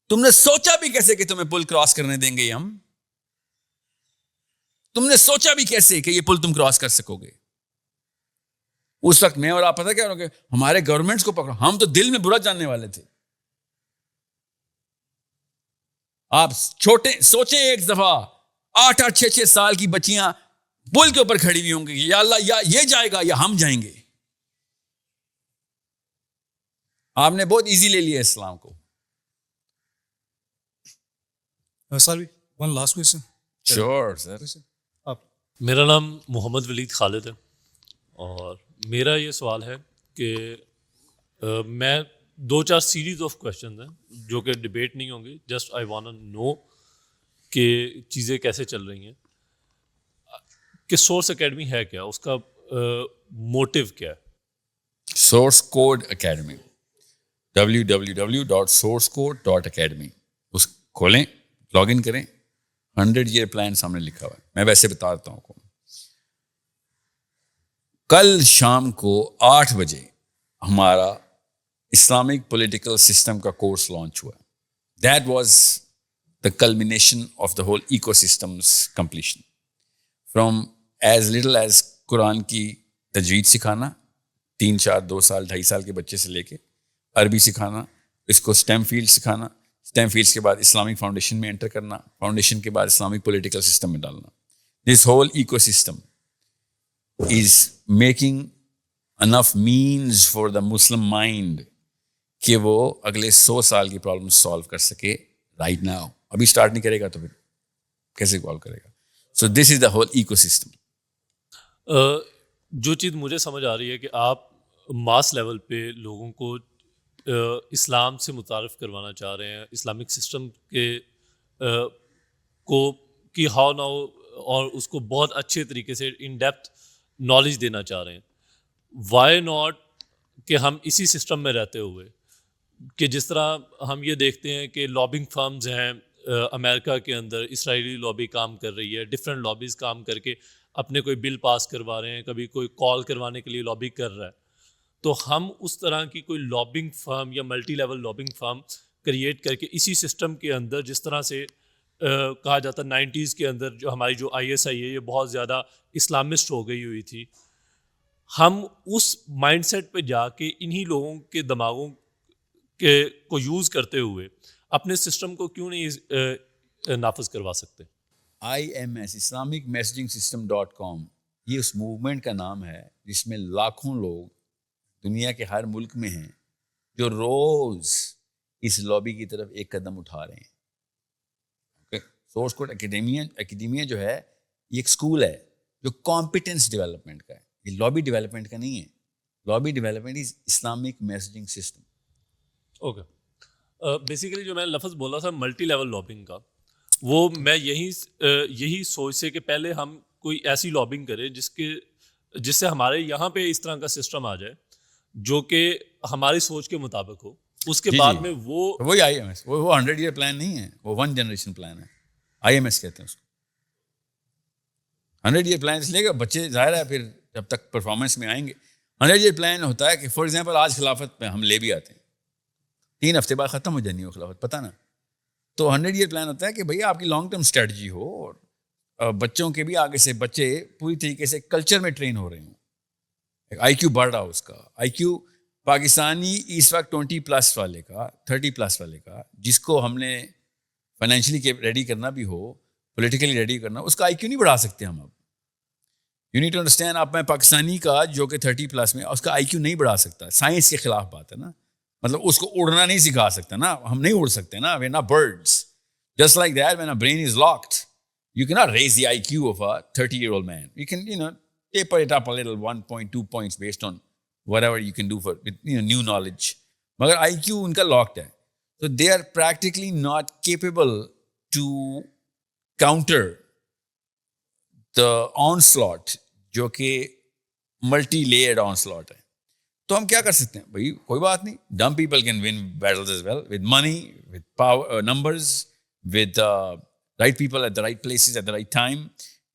Speaker 1: تم نے سوچا بھی کیسے کہ تمہیں پل کراس کرنے دیں گے ہم؟ تم نے سوچا بھی کیسے کہ یہ پل تم کراس کر سکو گے؟ اس وقت میں اور آپ پتہ کیا کہ ہمارے گورنمنٹس کو پکڑو, ہم تو دل میں برا جاننے والے تھے. آپ چھوٹے سوچیں ایک دفعہ 8-8, 6-6 سال کی بچیاں پل کے اوپر کھڑی ہوئی ہوں گی, یا اللہ یا یہ جائے گا یا ہم جائیں گے. آپ نے بہت ایزی لے لیا اسلام کو.
Speaker 3: Salvi, one last question.
Speaker 1: Sure سر.
Speaker 3: آپ.
Speaker 6: میرا نام محمد ولید خالد ہے, اور میرا یہ سوال ہے کہ میں 2-4 سیریز آف کویشچنز ہیں جو کہ ڈبیٹ نہیں ہوں گی, جسٹ آئی وانٹ نو کہ چیزیں کیسے چل رہی ہیں, کہ سورس اکیڈمی ہے کیا, اس کا موٹیو کیا ہے.
Speaker 1: سورس کوڈ اکیڈمی, www.sourcecode.academy, اس کھولیں, لاگ ان کریں, 100 year پلان سامنے لکھا ہوا ہے. میں ویسے بتاتا ہوں, کل شام کو 8 بجے ہمارا اسلامک پولیٹیکل سسٹم کا کورس لانچ ہوا. That was the culmination of the whole ecosystems completion, from as little as قرآن کی تجوید سکھانا 3, 4, 2 سال 2.5 سال کے بچے سے لے کے عربی سکھانا, اس کو اسٹیم فیلڈ سکھانا, اسٹیم فیلڈس کے بعد اسلامک فاؤنڈیشن میں انٹر کرنا, فاؤنڈیشن کے بعد اسلامک پولیٹیکل سسٹم میں ڈالنا. This whole ecosystem is making enough means for the Muslim mind کہ وہ اگلے 100 سال کی پرابلم سالو کر سکے right now. ابھی اسٹارٹ نہیں کرے گا تو پھر کیسے سالو کرے گا؟ So this is the whole ecosystem.
Speaker 6: جو چیز مجھے سمجھ آ رہی ہے کہ آپ ماس لیول پہ لوگوں کو اسلام سے متعارف کروانا چاہ رہے ہیں, اسلامک سسٹم کے کو کی ہاؤ ناؤ, اور اس کو بہت اچھے طریقے سے ان ڈیپتھ نالج دینا چاہ رہے ہیں. وائی ناٹ کہ ہم اسی سسٹم میں رہتے ہوئے, کہ جس طرح ہم یہ دیکھتے ہیں کہ لابنگ فرمز ہیں امریکہ کے اندر, اسرائیلی لابی کام کر رہی ہے, ڈفرینٹ لابیز کام کر کے اپنے کوئی بل پاس کروا رہے ہیں, کبھی کوئی کال کروانے کے لیے لابی کر رہا ہے. تو ہم اس طرح کی کوئی لابنگ فرم یا multi level lobbying firm create کر کے اسی سسٹم کے اندر, جس طرح سے کہا جاتا 90s کے اندر جو ہماری جو ISI ہے یہ بہت زیادہ اسلامسٹ ہو گئی ہوئی تھی, ہم اس مائنڈ سیٹ پہ جا کے انہی لوگوں کے دماغوں کو یوز کرتے ہوئے اپنے سسٹم کو کیوں نہیں نافذ کروا سکتے؟
Speaker 1: IMS اسلامک میسیجنگ سسٹم.com یہ اس موومنٹ کا نام ہے جس میں لاکھوں لوگ دنیا کے ہر ملک میں ہیں جو روز اس لابی کی طرف ایک قدم اٹھا رہے ہیں. سورس کوڈ اکیڈیمیا جو ہے یہ ایک اسکول ہے جو کمپیٹنس ڈیولپمنٹ کا ہے, یہ لابی ڈیولپمنٹ کا نہیں ہے. Lobby development is Islamic messaging system.
Speaker 6: Okay, basically جو میں لفظ بولا تھا ملٹی لیول لابنگ کا, وہ میں یہی سوچ سے کہ پہلے ہم کوئی ایسی لابنگ کریں جس سے ہمارے یہاں پہ اس طرح کا سسٹم آ جائے جو کہ ہماری سوچ کے مطابق ہو. اس کے بعد میں
Speaker 1: وہی IMS, وہ 100 year پلان نہیں ہے, وہ 1 generation پلان ہے. IMS کہتے ہیں اس کو. 100 year پلان اس لیے کہ بچے ظاہر ہے پھر جب تک پرفارمنس میں آئیں گے. 100 year پلان ہوتا ہے کہ فار ایگزامپل آج خلافت پہ ہم لے بھی آتے ہیں, 3 ہفتے بعد ختم ہو جانی ہو خلافت, پتہ نا. تو 100 year پلان ہوتا ہے کہ بھئی آپ کی لانگ ٹرم اسٹریٹجی ہو, اور بچوں کے بھی آگے سے بچے پوری طریقے سے کلچر میں ٹرین ہو رہے ہوں, IQ بڑھ رہا ہو اس کا. IQ پاکستانی اس وقت 20+ والے کا, 30+ والے کا, جس کو ہم نے فائنینشلی ریڈی کرنا بھی ہو, پولیٹیکلی ریڈی کرنا, اس کا IQ نہیں بڑھا سکتے ہم اب. یو نیڈ ٹو انڈرسٹینڈ, آپ میں پاکستانی کا جو کہ 30+ میں, اس کا IQ نہیں بڑھا سکتا. سائنس کے خلاف بات ہے نا, مطلب اس کو اڑنا نہیں سکھا سکتا نا, ہم نہیں اڑ سکتے نا, we're not birds. Just like that, when a brain is locked, you cannot raise the IQ of a 30-year-old man. You can, taper it up a little, 1.2 points based on whatever you can do for new knowledge. Magar IQ unka locked hai. So they are practically not capable to counter the onslaught, جو کہ ملٹی لیئرڈ onslaught ہے, تو ہم کیا کر سکتے ہیں بھائی؟ کوئی بات نہیں, dumb people can win battles as well with money, with power, numbers, with right people at the right places at the right time,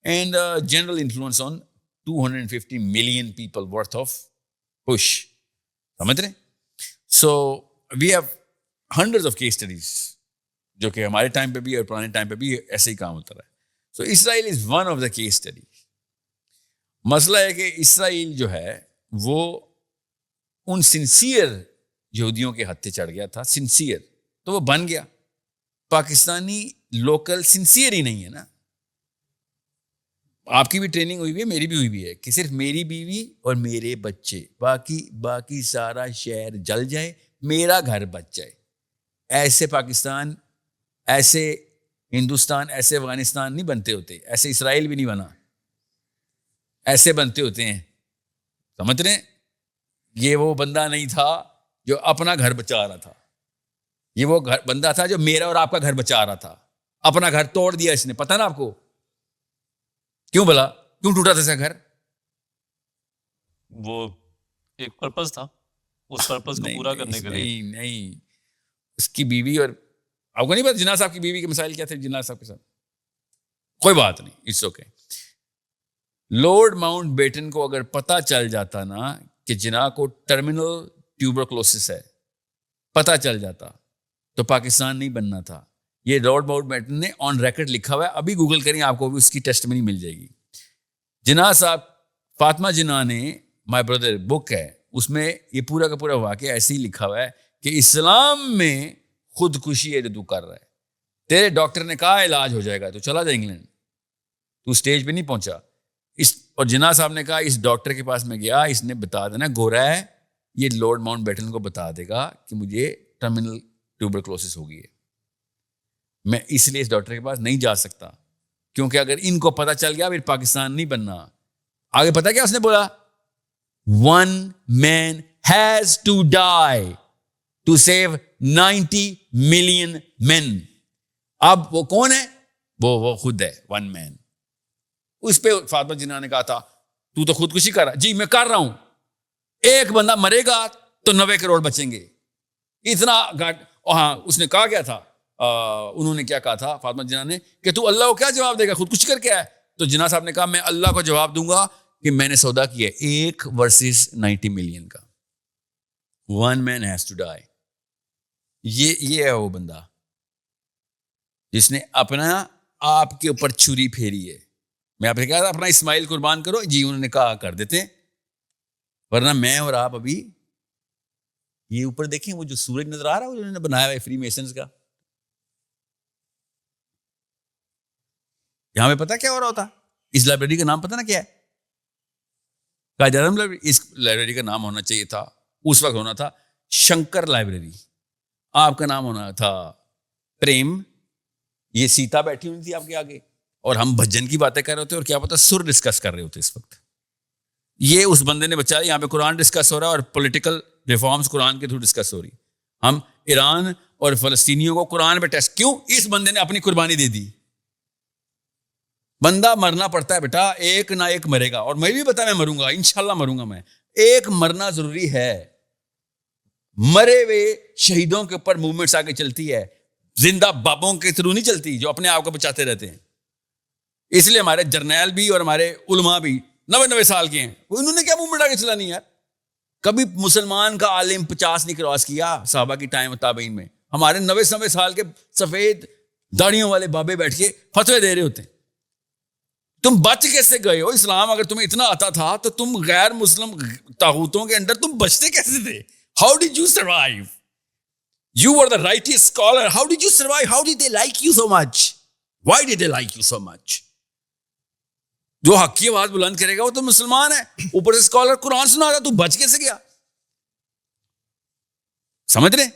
Speaker 1: and general influence on 250 million people worth of push. سمجھ رہے ہیں؟ So we have hundreds of case studies جو کہ ہمارے ٹائم پہ بھی اور پرانے ٹائم پہ بھی ایسے ہی کام ہوتا رہا ہے. So Israel is one of the case study. مسئلہ ہے کہ اسرائیل جو ہے وہ ان سنسیئر یہودیوں کے ہتھے چڑھ گیا تھا, سنسیئر, تو وہ بن گیا. پاکستانی لوکل سنسیئر ہی نہیں ہے نا. آپ کی بھی ٹریننگ ہوئی بھی ہے, میری بھی ہوئی بھی ہے, کہ صرف میری بیوی اور میرے بچے, باقی سارا شہر جل جائے, میرا گھر بچ جائے. ایسے پاکستان, ایسے ہندوستان, ایسے افغانستان نہیں بنتے ہوتے, ایسے اسرائیل بھی نہیں بنا, ایسے بنتے ہوتے ہیں. سمجھ رہے ہیں؟ یہ وہ بندہ نہیں تھا جو اپنا گھر بچا رہا تھا, یہ وہ بندہ تھا جو میرا اور آپ کا گھر بچا رہا تھا. اپنا گھر توڑ دیا اس نے. پتہ نا آپ کو کیوں بلا, کیوں ٹوٹا تھا اس کا گھر؟
Speaker 6: وہ ایک پرپز تھا, اس پرپز کو پورا کرنے کے لیے.
Speaker 1: نہیں, اس کی بیوی, اور آپ کو نہیں پتا جناح صاحب کی بیوی کے مسائل کیا تھے جناح صاحب کے ساتھ؟ کوئی بات نہیں, it's okay. Lord Mountbatten کو اگر پتہ چل جاتا نا کہ جناح کو ٹرمینل ٹیوبرکلوسس ہے, پتہ چل جاتا تو پاکستان نہیں بننا تھا. یہ لارڈ ماؤنٹ بیٹن نے آن ریکارڈ لکھا ہوا ہے, ابھی گوگل کریں آپ کو بھی اس کی ٹیسٹمنی مل جائے گی. جناح صاحب, فاطمہ جناح نے مائی بردر بک ہے, اس میں یہ پورا کا پورا واقعہ ایسے ہی لکھا ہوا ہے کہ اسلام میں خودکشی ہے جو تو کر رہا ہے. تیرے ڈاکٹر نے کہا علاج ہو جائے گا تو چلا جا انگلینڈ, تو اسٹیج پہ نہیں پہنچا. اور جناح صاحب نے کہا اس ڈاکٹر کے پاس میں گیا, اس نے بتا دینا گورا ہے, یہ لارڈ ماؤنٹ بیٹن کو بتا دے گا کہ مجھے ٹرمینل ٹیوبرکلوسس ہو گئی ہے, میں اس لیے اس ڈاکٹر کے پاس نہیں جا سکتا, کیونکہ اگر ان کو پتہ چل گیا پھر پاکستان نہیں بننا. آگے پتہ کیا اس نے بولا؟ 1 man has to die to save 90 million men. اب وہ کون ہے؟ وہ خود ہے 1 man. اس پہ فاطمہ جناح نے کہا تھا تو تو خودکشی کر رہا. جی میں کر رہا ہوں, ایک بندہ مرے گا تو 90 کروڑ بچیں گے. اتنا ہاں, اس نے کہا کیا تھا, انہوں نے کیا کہا تھا فاطمہ جناح نے, کہ تو اللہ کو کیا جواب دے گا, خودکشی کر کے آیا. تو جناح صاحب نے کہا میں اللہ کو جواب دوں گا کہ میں نے سودا کیا ہے 1 versus 90 million کا. 1 man has to die. یہ ہے وہ بندہ جس نے اپنا آپ کے اوپر چھری پھیری ہے. میں آپ نے کہا تھا اپنا اسماعیل قربان کرو, جی انہوں نے کہا کر دیتے ہیں, ورنہ میں اور آپ ابھی یہ اوپر دیکھیں وہ جو سورج نظر آ رہا ہے انہوں نے بنایا ہوا ہے فری میسنز کا, یہاں پہ پتا کیا ہو رہا ہوتا؟ اس لائبریری کا نام پتا نا کیا ہے؟ قائد اعظم لائبریری. اس لائبریری کا نام ہونا چاہیے تھا اس وقت, ہونا تھا شنکر لائبریری. آپ کا نام ہونا تھا پریم. یہ سیتا بیٹھی ہوئی تھی آپ کے آگے اور ہم بھجن کی باتیں کر رہے ہوتے اور کیا پتا سر ڈسکس کر رہے ہوتے اس وقت. یہ اس بندے نے بچایا. یہاں پہ قرآن ڈسکس ہو رہا ہے اور پولیٹیکل ریفارمز قرآن کے تھرو ڈسکس ہو رہی. ہم ایران اور فلسطینیوں کو قرآن پہ ٹیسٹ, کیوں؟ اس بندے نے اپنی قربانی دے دی. بندہ مرنا پڑتا ہے بیٹا, ایک نہ ایک مرے گا, اور میں بھی پتا میں مروں گا, انشاءاللہ مروں گا میں. ایک مرنا ضروری ہے. مرے ہوئے شہیدوں کے اوپر موومنٹس آگے چلتی ہے, زندہ بابوں کے تھرو نہیں چلتی جو اپنے آپ کو بچاتے رہتے ہیں. اس لیے ہمارے جرنیل بھی اور ہمارے علماء بھی 90 سال کے ہیں, انہوں نے کیا موومنٹ آگے چلانی یار؟ کبھی مسلمان کا عالم 50 نہیں کراس کیا صحابہ کی ٹائم تابعین میں. ہمارے 90 سال کے سفید داڑیوں والے بابے بیٹھ کے فتوے دے رہے ہوتے ہیں. تم بچ کیسے گئے ہو؟ اسلام اگر تمہیں اتنا آتا تھا تو تم غیر مسلم طاغوتوں کے اندر تم بچتے کیسے تھے؟ How did you survive? You were the righteous scholar. How did you survive? How did they like you so much? Why did they like you so much? جو حق کی آواز بلند کرے گا وہ تو مسلمان ہے, اوپر سے اسکالر قرآن سنا رہا, تو بچ کیسے گیا؟ سمجھ رہے؟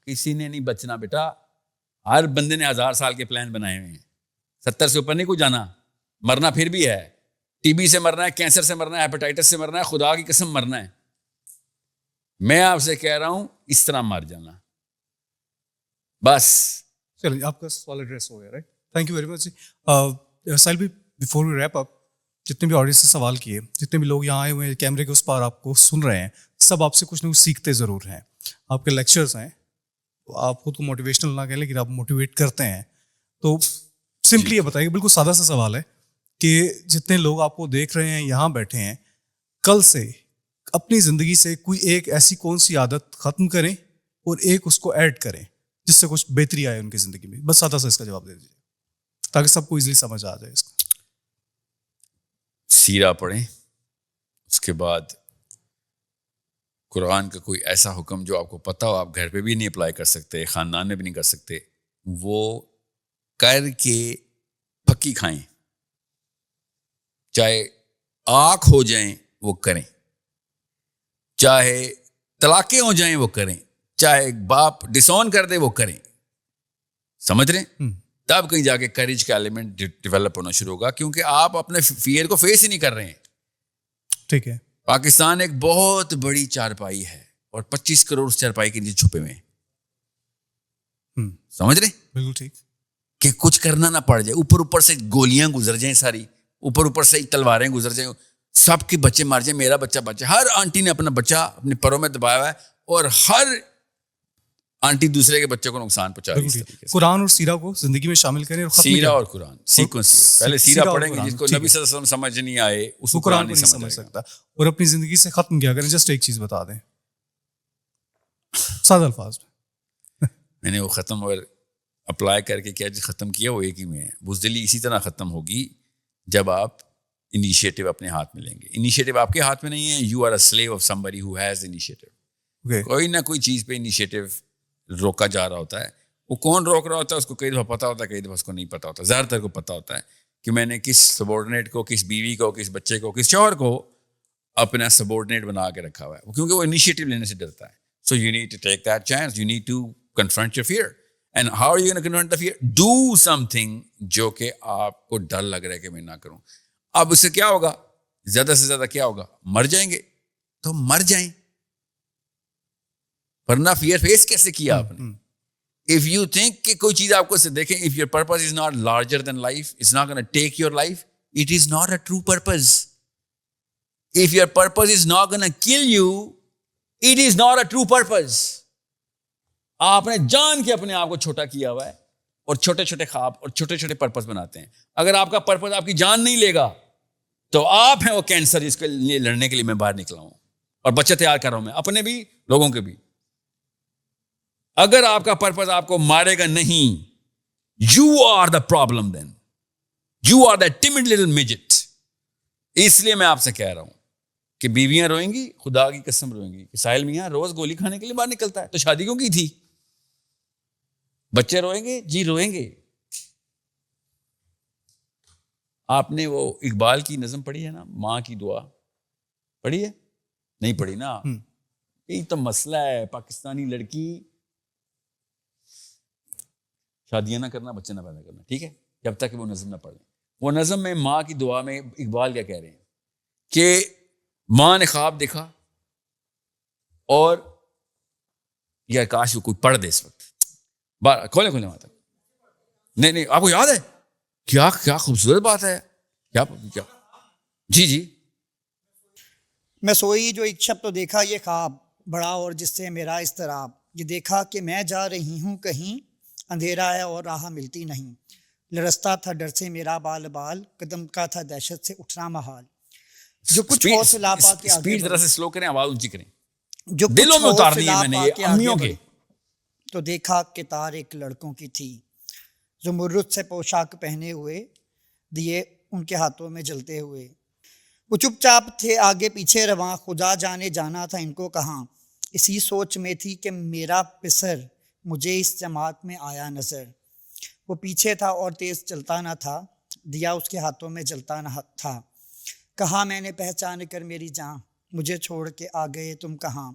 Speaker 1: کسی نے نہیں بچنا بیٹا. ہر بندے نے 1000 سال کے پلان بنائے ہوئے ہیں. 70 سے اوپر نہیں کوئی جانا. مرنا پھر بھی ہے. ٹی بی سے مرنا ہے, کینسر سے مرنا ہے, ہیپاٹائٹس سے مرنا ہے, خدا کی قسم مرنا ہے. میں آپ سے کہہ رہا ہوں اس طرح مر جانا. بس
Speaker 3: چلیے آپ کا سوال ایڈریس ہو گیا right. Thank you very much جی. ساحل بھی بیفور وی ریپ اپ, جتنے بھی آڈینس سے سوال کیے, جتنے بھی لوگ یہاں آئے ہوئے ہیں کیمرے کے اس پار آپ کو سن رہے ہیں, سب آپ سے کچھ نہ کچھ سیکھتے ضرور ہیں. آپ کے لیکچرز ہیں, آپ خود کو موٹیویشنل نہ کہیں لیکن آپ موٹیویٹ کرتے ہیں. تو سمپلی یہ بتائیے, بالکل سادہ سا سوال ہے کہ جتنے لوگ آپ کو دیکھ رہے ہیں یہاں بیٹھے ہیں, کل سے اپنی زندگی سے کوئی ایک ایسی کون سی عادت ختم کریں اور ایک اس کو ایڈ کریں جس سے کچھ بہتری آئے ان کی زندگی میں. بس سادہ سا اس کا جواب دے دیجیے تاکہ سب کو ایزیلی سمجھ آ جائے اس کا.
Speaker 1: سیرہ پڑھیں, اس کے بعد قرآن کا کوئی ایسا حکم جو آپ کو پتہ ہو, آپ گھر پہ بھی نہیں اپلائی کر سکتے, خاندان میں بھی نہیں کر سکتے, وہ کر کے پکی کھائیں. چاہے آنکھ ہو جائیں وہ کریں, چاہے طلاقیں ہو جائیں وہ کریں, چاہے باپ ڈسون کر دے وہ کریں. سمجھ رہے ہیں؟ تب کہیں جا کے کریج کا ایلیمنٹ ڈیولپ ہونا شروع ہوگا, کیونکہ آپ اپنے فیئر کو فیس ہی نہیں کر رہے ہیں.
Speaker 3: ٹھیک ہے.
Speaker 1: پاکستان ایک بہت بڑی چارپائی ہے اور 25 کروڑ اس چارپائی کے نیچے چھپے ہوئے ہیں. سمجھ رہے؟
Speaker 3: بالکل ٹھیک.
Speaker 1: کہ کچھ کرنا نہ پڑ جائے, اوپر سے گولیاں گزر جائیں ساری, اوپر سے تلواریں گزر جائیں, سب کے بچے مار جائیں, میرا بچہ بچہ. ہر آنٹی نے اپنا بچہ اپنے پروں میں دبایا ہوا ہے اور ہر آنٹی دوسرے کے بچے کو نقصان پہنچا رہی ہے.
Speaker 3: قرآن اور سیرہ کو زندگی میں شامل کریں. اور
Speaker 1: سیرہ اور قرآن سیکوینس ہے, پہلے سیرہ پڑھیں گے, جس کو نبی صلی اللہ علیہ وسلم سمجھ نہیں آئے اس کو قرآن نہیں سمجھ
Speaker 3: سکتا, اور اپنی زندگی سے ختم کیا کریں. جسٹ ایک چیز بتا دیں سادہ الفاظ
Speaker 1: میں نے وہ ختم اور اپلائی کر کے کیا جو ختم کیا وہ ایک ہی میں ہے. بزدلی اسی طرح ختم ہوگی جب آپ انیشیٹو اپنے ہاتھ میں لیں گے. انیشیٹو آپ کے ہاتھ میں نہیں ہے, you are a slave of somebody who has initiative. کوئی نہ کوئی چیز پہ انیشیٹو روکا جا رہا ہوتا ہے. وہ کون روک رہا ہوتا ہے اس کو کئی دفعہ پتہ ہوتا ہے, کئی دفعہ اس کو نہیں پتہ ہوتا. زیادہ تر کو پتہ ہوتا ہے کہ میں نے کس سبورڈینیٹ کو, کس بیوی کو, کس بچے کو, کس شوہر کو اپنا سبورڈینیٹ بنا کے رکھا ہوا ہے, کیونکہ وہ انیشیٹو لینے سے ڈرتا ہے. So you need to take that chance, you need to confront your fear. And how are you gonna confront the fear? Do something جو کہ آپ کو ڈر لگ رہا ہے کہ میں نہ کروں. اب اس سے کیا ہوگا, زیادہ سے زیادہ کیا ہوگا, مر جائیں گے تو مر جائیں, ورنہ فیئر فیس کیسے کیا آپ نے؟ If you think کہ کوئی چیز آپ کو سے دیکھیں, if your purpose is not larger than life, it's not going to take your life, it is not a true purpose. If your purpose is not going to kill you, it is not a true purpose. آپ نے جان کے اپنے آپ کو چھوٹا کیا ہوا ہے اور چھوٹے چھوٹے خواب اور چھوٹے چھوٹے پرپس بناتے ہیں. اگر آپ کا پرپس آپ کی جان نہیں لے گا تو آپ ہیں وہ کینسر جس کے لیے لڑنے کے لیے میں باہر نکلا ہوں اور بچے تیار کر رہا ہوں میں, اپنے بھی لوگوں کے بھی. اگر آپ کا پرپس آپ کو مارے گا نہیں, you are the problem, then you are the damned little midget. اس لیے میں آپ سے کہہ رہا ہوں کہ بیویاں روئیں گی, خدا کی قسم روئیں گی کہ ساحل میاں روز گولی کھانے کے لیے باہر نکلتا ہے تو شادی کیوں کی تھی. بچے روئیں گے, جی روئیں گے. آپ نے وہ اقبال کی نظم پڑھی ہے نا, ماں کی دعا پڑھی ہے؟ نہیں پڑھی نا. یہی تو مسئلہ ہے, پاکستانی لڑکی شادیاں نہ کرنا, بچے نہ پیدا کرنا, ٹھیک ہے, جب تک کہ وہ نظم نہ پڑھ لیں. وہ نظم میں ماں کی دعا میں اقبال کیا کہہ رہے ہیں کہ ماں نے خواب دیکھا اور یا کاش وہ کوئی پڑھ دے اس وقت. کھولیں وہاں تک. نہیں آپ کو یاد ہے کیا کیا خوبصورت بات ہے, کیا جی جی.
Speaker 7: میں سوئی جو ایک شب تو دیکھا یہ خواب بڑا اور جس سے میرا اضطراب, یہ دیکھا کہ میں جا رہی ہوں کہیں, اندھیرا ہے اور راہ ملتی نہیں, لرزتا تھا ڈر سے میرا بال بال, قدم کا تھا دہشت سے اٹھنا محال. جو کچھ حوصلہ پا کے
Speaker 1: اسپیڈ ذرا سے سلو کریں, آواز اونچی کریں,
Speaker 7: جو
Speaker 1: دلوں میں اتارنی ہے میں نے یہ امیوں کے.
Speaker 7: تو دیکھا کہ تار ایک لڑکوں کی تھی, زمرد سے پوشاک پہنے ہوئے, دیے ان کے ہاتھوں میں جلتے ہوئے. وہ چپ چاپ تھے آگے پیچھے رواں, خدا جانے جانا تھا ان کو کہاں. اسی سوچ میں تھی کہ میرا پسر مجھے اس جماعت میں آیا نظر. وہ پیچھے تھا اور تیز چلتا نہ تھا, دیا اس کے ہاتھوں میں جلتا نہ تھا. کہا میں نے پہچان کر میری جان, مجھے چھوڑ کے آ گئے تم کہاں.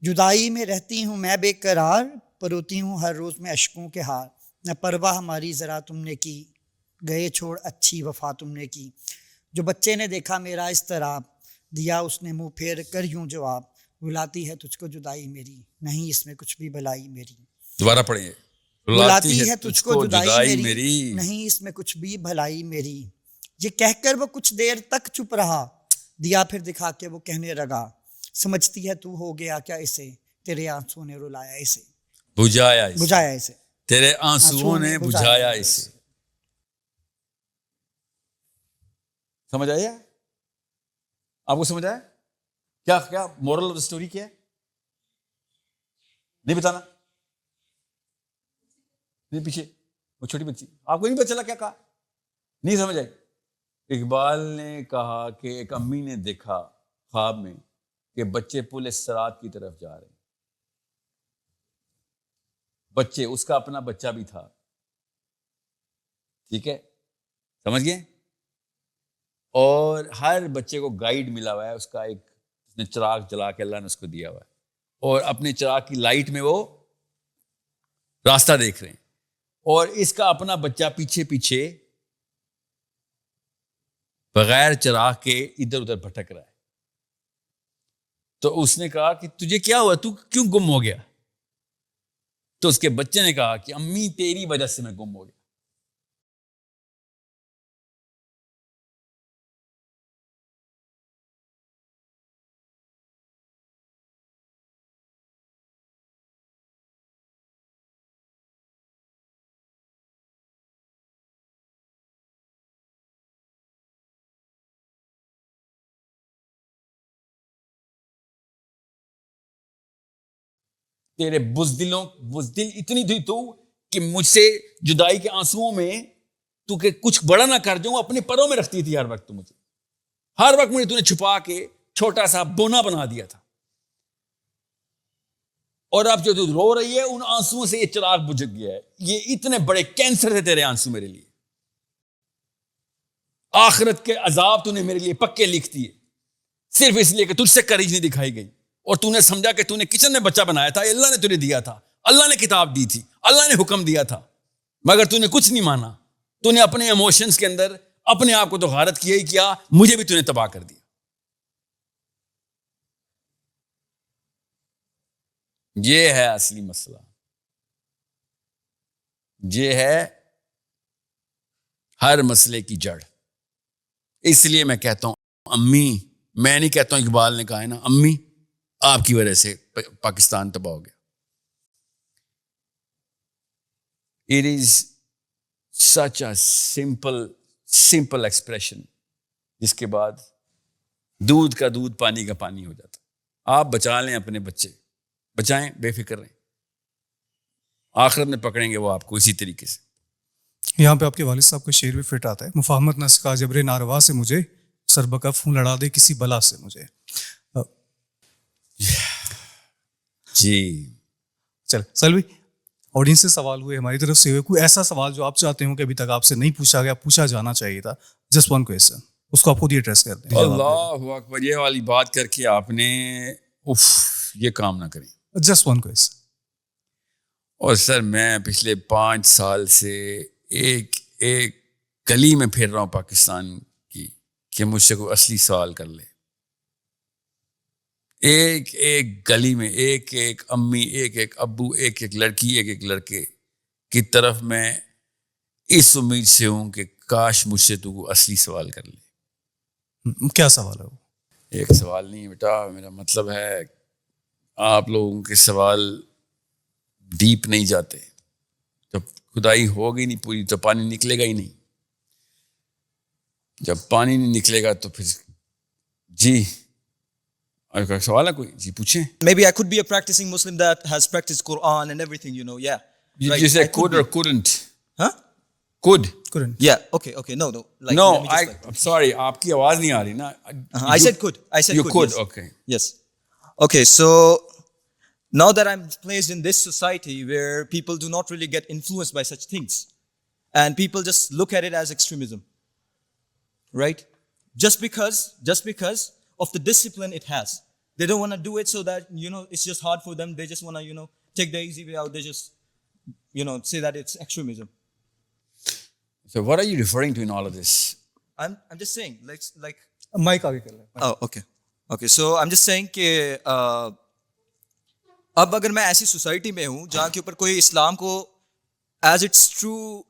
Speaker 7: جدائی میں رہتی ہوں میں بے قرار, پروتی ہوں ہر روز میں اشکوں کے ہار. نہ پرواہ ہماری ذرا تم نے کی, گئے چھوڑ اچھی وفا تم نے کی. جو بچے نے دیکھا میرا اضطراب, دیا اس نے منہ پھیر کر یوں جواب. بلاتی ہے تجھ کو جدائی میری, نہیں اس میں کچھ بھی بھلائی میری.
Speaker 1: دوبارہ پڑھیں
Speaker 7: بلاتی ہے تجھ کو جدائی میری, نہیں اس میں کچھ بھی بھلائی میری. یہ کہہ کر وہ کچھ دیر تک چپ رہا, دیا پھر دکھا کے وہ کہنے لگا, سمجھتی ہے تو ہو گیا کیا اسے, تیرے آنسوں نے رلایا اسے, بجھایا اسے,
Speaker 1: تیرے آنسوؤں نے بجھایا اسے. سمجھ آیا آپ کو؟ سمجھ آیا کیا مورل آف دا اسٹوری کیا ہے؟ نہیں بتانا؟ نہیں پیچھے وہ چھوٹی بچی, آپ کو نہیں پتا چلا کیا کہا؟ نہیں سمجھ آئی؟ اقبال نے کہا کہ ایک امی نے دیکھا خواب میں کہ بچے پل صراط کی طرف جا رہے ہیں. بچے, اس کا اپنا بچہ بھی تھا, ٹھیک ہے, سمجھ گئے؟ اور ہر بچے کو گائیڈ ملا ہوا ہے, اس کا ایک اس نے چراغ جلا کے اللہ نے اس کو دیا ہوا ہے, اور اپنے چراغ کی لائٹ میں وہ راستہ دیکھ رہے ہیں, اور اس کا اپنا بچہ پیچھے پیچھے بغیر چراغ کے ادھر ادھر بھٹک رہا ہے. تو اس نے کہا کہ تجھے کیا ہوا, تو کیوں گم ہو گیا؟ تو اس کے بچے نے کہا کہ امی تیری وجہ سے میں گم ہو گیا. تیرے بزدل اتنی تھی تو کہ مجھ سے جدائی کے آنسوؤں میں تو کہ کچھ بڑا نہ کر جاؤں, اپنے پروں میں رکھتی تھی ہر وقت. تو مجھے ہر وقت مجھے تو نے چھپا کے چھوٹا سا بونا بنا دیا تھا, اور اب جو رو رہی ہے ان آنسوؤں سے یہ چراغ بجھ گیا ہے. یہ اتنے بڑے کینسر تھے تیرے آنسو میرے لیے, آخرت کے عذاب تو نے میرے لیے پکے لکھ دیے صرف اس لیے کہ تجھ سے کریج نہیں دکھائی گئی, اور تو نے سمجھا کہ تو نے کچن میں بچہ بنایا تھا, اللہ نے تجھے دیا تھا, اللہ نے کتاب دی تھی, اللہ نے حکم دیا تھا, مگر تو نے کچھ نہیں مانا. تو نے اپنے ایموشنز کے اندر اپنے آپ کو تو غارت کیا ہی کیا, مجھے بھی تو نے تباہ کر دیا. یہ ہے اصلی مسئلہ, یہ ہے ہر مسئلے کی جڑ. اس لیے میں کہتا ہوں امی, میں نہیں کہتا ہوں, اقبال نے کہا ہے نا, امی آپ کی وجہ سے پاکستان تباہ ہو گیا. It is such a simple expression, جس کے بعد دودھ کا دودھ پانی کا پانی ہو جاتا. آپ بچا لیں اپنے بچے, بچائیں, بے فکر رہیں, آخرت میں پکڑیں گے وہ آپ کو اسی طریقے سے.
Speaker 3: یہاں پہ آپ کے والد صاحب کا شعر بھی فٹ آتا ہے, مفاہمت نہ سکا جبر ناروا سے مجھے, سر بکف ہوں لڑا دے کسی بلا سے مجھے.
Speaker 1: جی
Speaker 3: چل سلوی, آڈینس سے سوال ہوئے, ہماری طرف سے ہوئے, کوئی ایسا سوال جو آپ چاہتے ہوں کہ ابھی تک آپ سے نہیں پوچھا گیا, پوچھا جانا چاہیے تھا, جسٹ ون کویسچن, اس کو آپ خود ہی ایڈریس کر دیں.
Speaker 1: اللہ اکبر, یہ والی بات کر کے آپ نے یہ کام نہ کریں.
Speaker 3: Just one question.
Speaker 1: اور سر میں پچھلے 5 سال سے ایک گلی میں پھر رہا ہوں پاکستان کی کہ مجھ سے کوئی اصلی سوال کر لے. ایک گلی میں ایک امی, ایک ابو, ایک لڑکی, ایک لڑکے کی طرف میں اس امید سے ہوں کہ کاش مجھ سے تو کوئی اصلی سوال کر لے.
Speaker 3: کیا سوال ہے وہ؟
Speaker 1: ایک سوال نہیں بیٹا, میرا مطلب ہے آپ لوگوں کے سوال ڈیپ نہیں جاتے. جب خدائی ہوگی نہیں پوری تو پانی نکلے گا ہی نہیں. جب پانی نہیں نکلے گا تو پھر جی سوال ہے کوئی؟ جی پوچھیں.
Speaker 8: Maybe I could be a practicing Muslim that has practiced Quran and everything, you know, yeah.
Speaker 1: You say could or couldn't?
Speaker 8: Huh?
Speaker 1: Could.
Speaker 3: Couldn't.
Speaker 8: Yeah, okay, no. Like,
Speaker 1: No,
Speaker 8: let me just
Speaker 1: I'm sorry, آپ کی آواز نہیں آ رہی نا.
Speaker 8: I said could.
Speaker 1: You could,
Speaker 8: yes.
Speaker 1: okay.
Speaker 8: Yes. Okay, so now that I'm placed in this society where people do not really get influenced by such things, and people just look at it as extremism, right? Just because of the discipline it has. They don't want to do it so that, you know, it's just hard for them. They just want to, you know, take the easy way out. They just, you know, say that it's extremism.
Speaker 1: So what are you referring to in all of this?
Speaker 8: I'm just saying, like.
Speaker 3: Mic آگے کر لیں.
Speaker 8: Oh, okay. Okay, so I'm just saying کہ اب اگر میں ایسی سوسائٹی میں ہوں جہاں کے اوپر کوئی اسلام کو as its true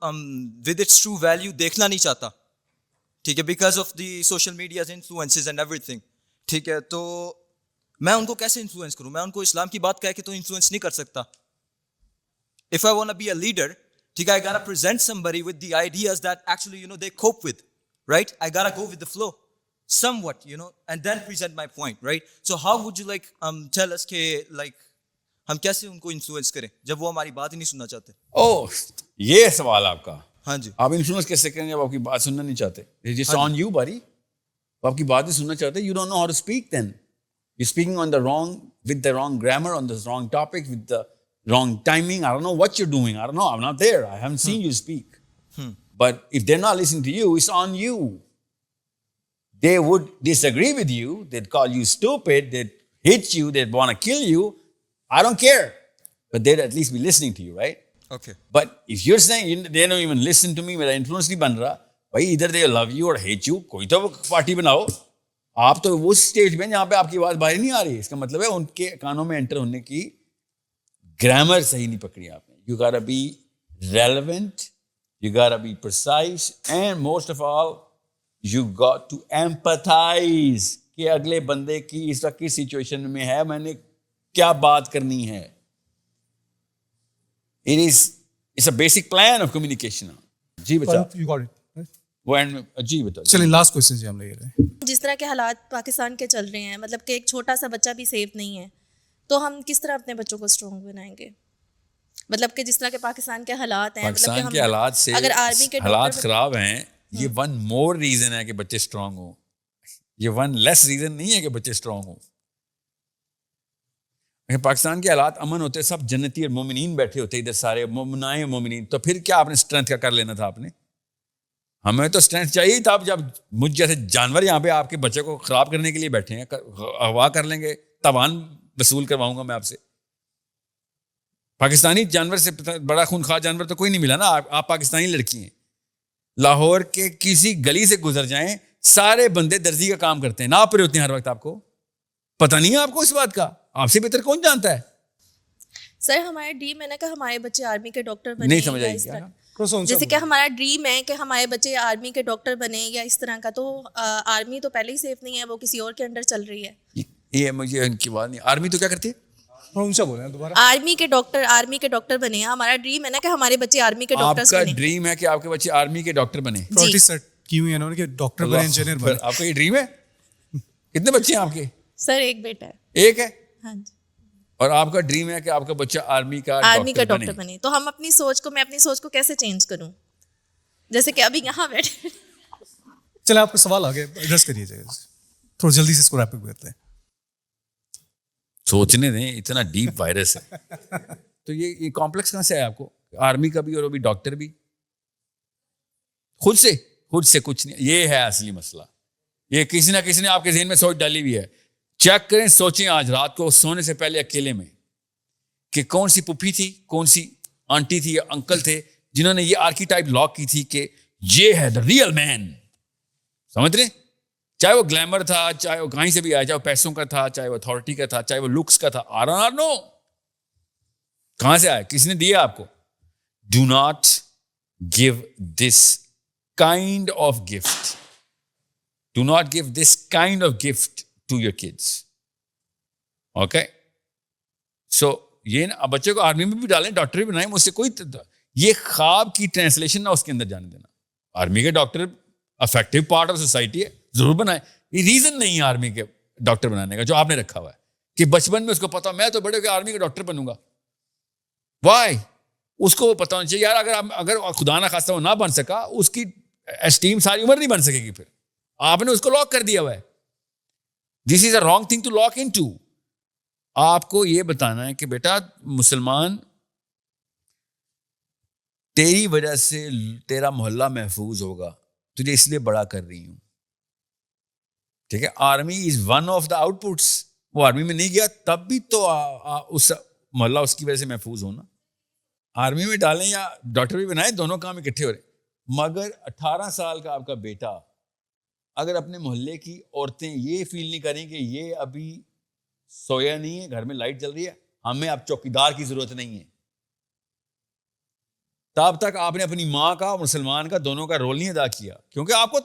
Speaker 8: with its true value دیکھنا نہیں چاہتا, ٹھیک ہے, because of the social media's influences and everything, ٹھیک ہے. تو میں ان کو کیسے انفلوئنس کروں؟ میں ان کو اسلام کی بات کہہ کے تو انفلوئنس نہیں کر سکتا. If I want to be a leader, ٹھیک ہے, I gotta present somebody with the ideas that actually, you know, they cope with, right? I gotta go with the flow somewhat, you know, and then present my point, right? So how would you like tell us کہ like ہم کیسے ان کو انفلوئنس کریں جب وہ ہماری بات ہی نہیں سننا چاہتے؟
Speaker 1: یہ سوال آپ کا.
Speaker 8: ہاں جی.
Speaker 1: آپ انفلوئنس کیسے کریں جب آپ کی بات سننا نہیں چاہتے؟ It's on you, buddy. آپ کی بات نہیں سننا چاہتے, you don't know how to speak then. You're speaking on the wrong, with the wrong grammar, on the wrong topic, with the wrong timing. I don't know what you're doing. I don't know. I'm not there. I haven't seen you speak. But if they're not listening to you, it's on you. They would disagree with you. They'd call you stupid. They'd hit you. They'd want to kill you. I don't care. But they'd at least be listening to you, right?
Speaker 8: Okay.
Speaker 1: But if you're saying they don't even listen to me, میرا influence نہیں بن رہا, بھائی either they love you or hate you, کوئی تو پارٹی بناؤ. آپ تو وہ اسٹیج میں جہاں پہ آپ کی آواز باہر نہیں آ رہی ہے, اس کا مطلب ہے ان کے کانوں میں انٹر ہونے کی گرامر صحیح نہیں پکڑی آپ نے. You gotta be relevant, you gotta be precise, and most of all, you got to empathize کہ اگلے بندے کی اس وقت کی سچویشن میں ہے, میں نے کیا بات کرنی ہے. It's a basic plan of communication. جی بتا.
Speaker 3: You got it, right?
Speaker 1: وہ اینڈ میں جی بتا.
Speaker 3: چلیے لاسٹ کوشچن جی ہم لے رہے ہیں.
Speaker 9: جس طرح کے حالات پاکستان کے چل رہے ہیں, مطلب کہ ایک چھوٹا سا بچہ بھی سیف نہیں ہے, تو ہم کس طرح اپنے بچوں کو اسٹرانگ بنائیں گے؟ مطلب کہ جس طرح کے پاکستان کے حالات ہیں,
Speaker 1: پاکستان کے حالات سے
Speaker 9: اگر آرمی کے
Speaker 1: حالات خراب ہیں, یہ ون مور ریزن ہے کہ بچے اسٹرانگ ہوں, یہ ون لیس ریزن نہیں ہے کہ بچے اسٹرانگ ہوں. پاکستان کے حالات امن ہوتے, سب جنتی اور مومنین بیٹھے ہوتے ادھر, سارے مومنائے مومنین, تو پھر کیا آپ نے اسٹرینتھ کا کر لینا تھا؟ آپ نے, ہمیں تو اسٹرینتھ چاہیے ہی تھا. جب مجھ جیسے جانور یہاں پہ آپ کے بچے کو خراب کرنے کے لیے بیٹھے ہیں, اغوا کر لیں گے, تاوان وصول کرواؤں گا میں آپ سے. پاکستانی جانور سے بڑا خونخوار جانور تو کوئی نہیں ملا نا. آپ پاکستانی لڑکی ہیں, لاہور کے کسی گلی سے گزر جائیں, سارے بندے درزی کا کام کرتے ہیں, ناپ رہے ہوتے ہیں ہر وقت. آپ کو پتہ نہیں ہے آپ کو اس بات کا؟ آپ سے بہتر کون جانتا ہے؟
Speaker 9: سر ہمارا ڈریم ہے نا کہ ہمارے بچے آرمی کے ڈاکٹر بنے.
Speaker 1: نہیں سمجھ آئی کیا؟
Speaker 9: جیسے کہ ہمارا ڈریم ہے کہ ہمارے بچے آرمی کے ڈاکٹر بنے یا اس طرح کا, تو آرمی تو پہلے ہی سیف نہیں ہے, وہ کسی اور کے انڈر چل رہی ہے.
Speaker 1: یہ مجھے ان کی بات نہیں. آرمی تو کیا کرتی ہے؟
Speaker 9: آرمی کے ڈاکٹر بنے. ہمارا ڈریم ہے نا کہ ہمارے بچے آرمی کے ڈاکٹر بنے.
Speaker 1: آپ کا ڈریم ہے کہ آپ کے بچے آرمی کے ڈاکٹر بنے؟
Speaker 3: کی ہوئی ہے انہوں نے کہ ڈاکٹر بنے, انجینئر بنے.
Speaker 1: آپ کا یہ ڈریم ہے؟ کتنے بچے ہیں آپ کے؟
Speaker 9: سر ایک بیٹا ہے.
Speaker 1: ایک ہے؟
Speaker 9: ہاں جی.
Speaker 1: اور آپ کا ڈریم ہے کہ آپ کا بچہ آرمی کا
Speaker 9: ڈاکٹر بنے. تو ہم اپنی سوچ کو, میں اپنی سوچ کو کیسے چینج کروں؟ جیسے کہ ابھی یہاں بیٹھے.
Speaker 3: چلے آپ کا سوال آگے ایڈریس کریے جائے, تھوڑا جلدی سے اس کو ریپ اپ کرتے ہیں.
Speaker 1: سوچنے دیں, اتنا ڈیپ وائرس ہے. تو یہ کمپلیکس کہاں سے ہے آپ کو؟ آرمی کا بھی اور وہ بھی ڈاکٹر بھی. خود سے کچھ نہیں. یہ ہے اصلی مسئلہ. یہ کسی نہ کسی نے آپ کے ذہن میں سوچ ڈالی ہوئی ہے. چیک کریں, سوچیں آج رات کو سونے سے پہلے اکیلے میں کہ کون سی پپھی تھی, کون سی آنٹی تھی یا انکل تھے جنہوں نے یہ آرکیٹائپ لاک کی تھی کہ یہ ہے دا ریئل مین. سمجھ رہے؟ چاہے وہ گلیمر تھا, چاہے وہ کہیں سے بھی آیا, چاہے وہ پیسوں کا تھا, چاہے وہ اتھارٹی کا تھا, چاہے وہ لکس کا تھا. I don't know کہاں سے آیا, کس نے دیا آپ کو. Do not give this kind of gift, do not give this kind of gift to your kids. Okay, so یہ نا بچے کو آرمی میں بھی ڈالیں, ڈاکٹر بھی بنائیں, مجھ سے کوئی یہ خواب کی ٹرانسلیشن نہ اس کے اندر جانے دینا. آرمی کے doctor effective part of society ہے, ضرور بنائیں. یہ ریزن نہیں ہے آرمی کے ڈاکٹر بنانے کا جو آپ نے رکھا ہوا ہے کہ بچپن میں اس کو پتا میں تو بڑے ہو کے آرمی کا ڈاکٹر بنوں گا. وائی؟ اس کو وہ پتا ہونا چاہیے یار, اگر خدا نہ خواستہ وہ نہ بن سکا, اس کی اسٹیم ساری عمر نہیں بن سکے گی. پھر آپ نے اس کو لاک کر دیا ہوا ہے. This is a wrong thing to lock in to. آپ کو یہ بتانا ہے کہ بیٹا مسلمان, تیری وجہ سے تیرا محلہ محفوظ ہوگا, تجھے اس لیے بڑا کر رہی ہوں. ٹھیک ہے, army is one of the outputs. وہ آرمی میں نہیں گیا تب بھی تو اس محلہ اس کی وجہ سے محفوظ ہونا. آرمی میں ڈالیں یا ڈاکٹر بھی بنائیں, دونوں کام اکٹھے ہو رہے. مگر 18 سال کا آپ کا بیٹا اگر اپنے محلے کی عورتیں یہ فیل نہیں کریں کہ یہ ابھی سویا نہیں ہے, گھر میں لائٹ جل رہی ہے, ہمیں اب چوکیدار کی ضرورت نہیں ہے, تب تک آپ نے اپنی ماں کا اور مسلمان کا دونوں کا رول نہیں ادا کیا, کیونکہ آپ کو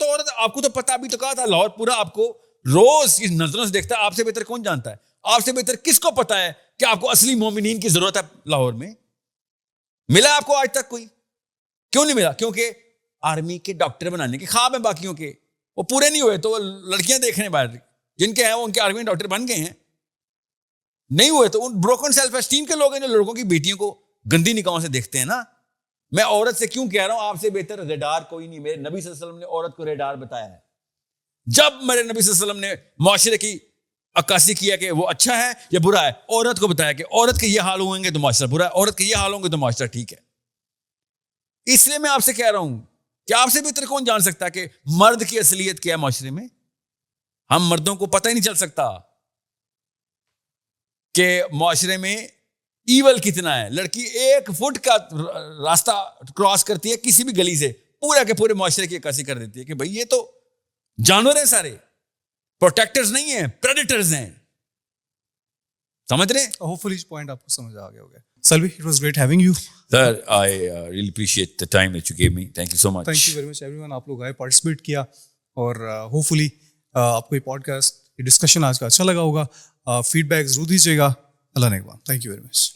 Speaker 1: تو پتا بھی تو کہا تھا, لاہور پورا آپ کو روز اس نظروں سے دیکھتا ہے. آپ سے بہتر کون جانتا ہے, آپ سے بہتر کس کو پتا ہے کہ آپ کو اصلی مومنین کی ضرورت ہے لاہور میں؟ ملا آپ کو آج تک کوئی؟ کیوں نہیں ملا؟ کیونکہ آرمی کے ڈاکٹر بنانے کے خواب ہیں باقیوں کے, وہ پورے نہیں ہوئے تو وہ لڑکیاں دیکھنے باہر جن کے ہیں وہ ان کے آرمی ڈاکٹر بن گئے ہیں. نہیں ہوئے تو ان بروکن سیلف اسٹیم کے لوگ ہیں جو لڑکوں کی بیٹیوں کو گندی نگاہوں سے دیکھتے ہیں نا. میں عورت سے کیوں کہہ رہا ہوں آپ سے بہتر ریڈار کوئی نہیں. میرے نبی صلی اللہ علیہ وسلم نے عورت کو ریڈار بتایا ہے. جب میرے نبی صلی اللہ علیہ وسلم نے معاشرے کی عکاسی کیا کہ وہ اچھا ہے یا برا ہے, عورت کو بتایا کہ عورت کے یہ حال ہوئیں گے تو معاشرہ برا ہے, عورت کے یہ حال ہوں گے تو معاشرہ ٹھیک ہے. اس لیے میں آپ سے کہہ رہا ہوں کہ آپ سے بہتر کون جان سکتا کہ مرد کی اصلیت کیا ہے معاشرے میں؟ ہم مردوں کو پتہ ہی نہیں چل سکتا کہ معاشرے میں ایول کتنا ہے. لڑکی 1 فٹ کا راستہ کراس کرتی ہے کسی بھی گلی سے, پورا کے پورے معاشرے کی عکاسی کر دیتی ہے کہ بھئی یہ تو جانور ہیں, سارے پروٹیکٹرز نہیں ہیں, پریڈیٹرز ہیں. سمجھ رہے ہیں؟
Speaker 3: ہوپ فلی پوائنٹ آپ کو سمجھ آ گیا ہوگا. سلوی, it was great having you.
Speaker 1: Sir, I really appreciate the time that you gave me. Thank you so much.
Speaker 3: Thank you very much every one. آپ لوگ آئے, پارٹیسپیٹ کیا, اور ہوپ فلی آپ کو یہ پوڈ کاسٹ, یہ ڈسکشن آج کا اچھا لگا ہوگا. فیڈ بیک ضرور دیجیے گا. اللہ نگہبان. Thank you very much.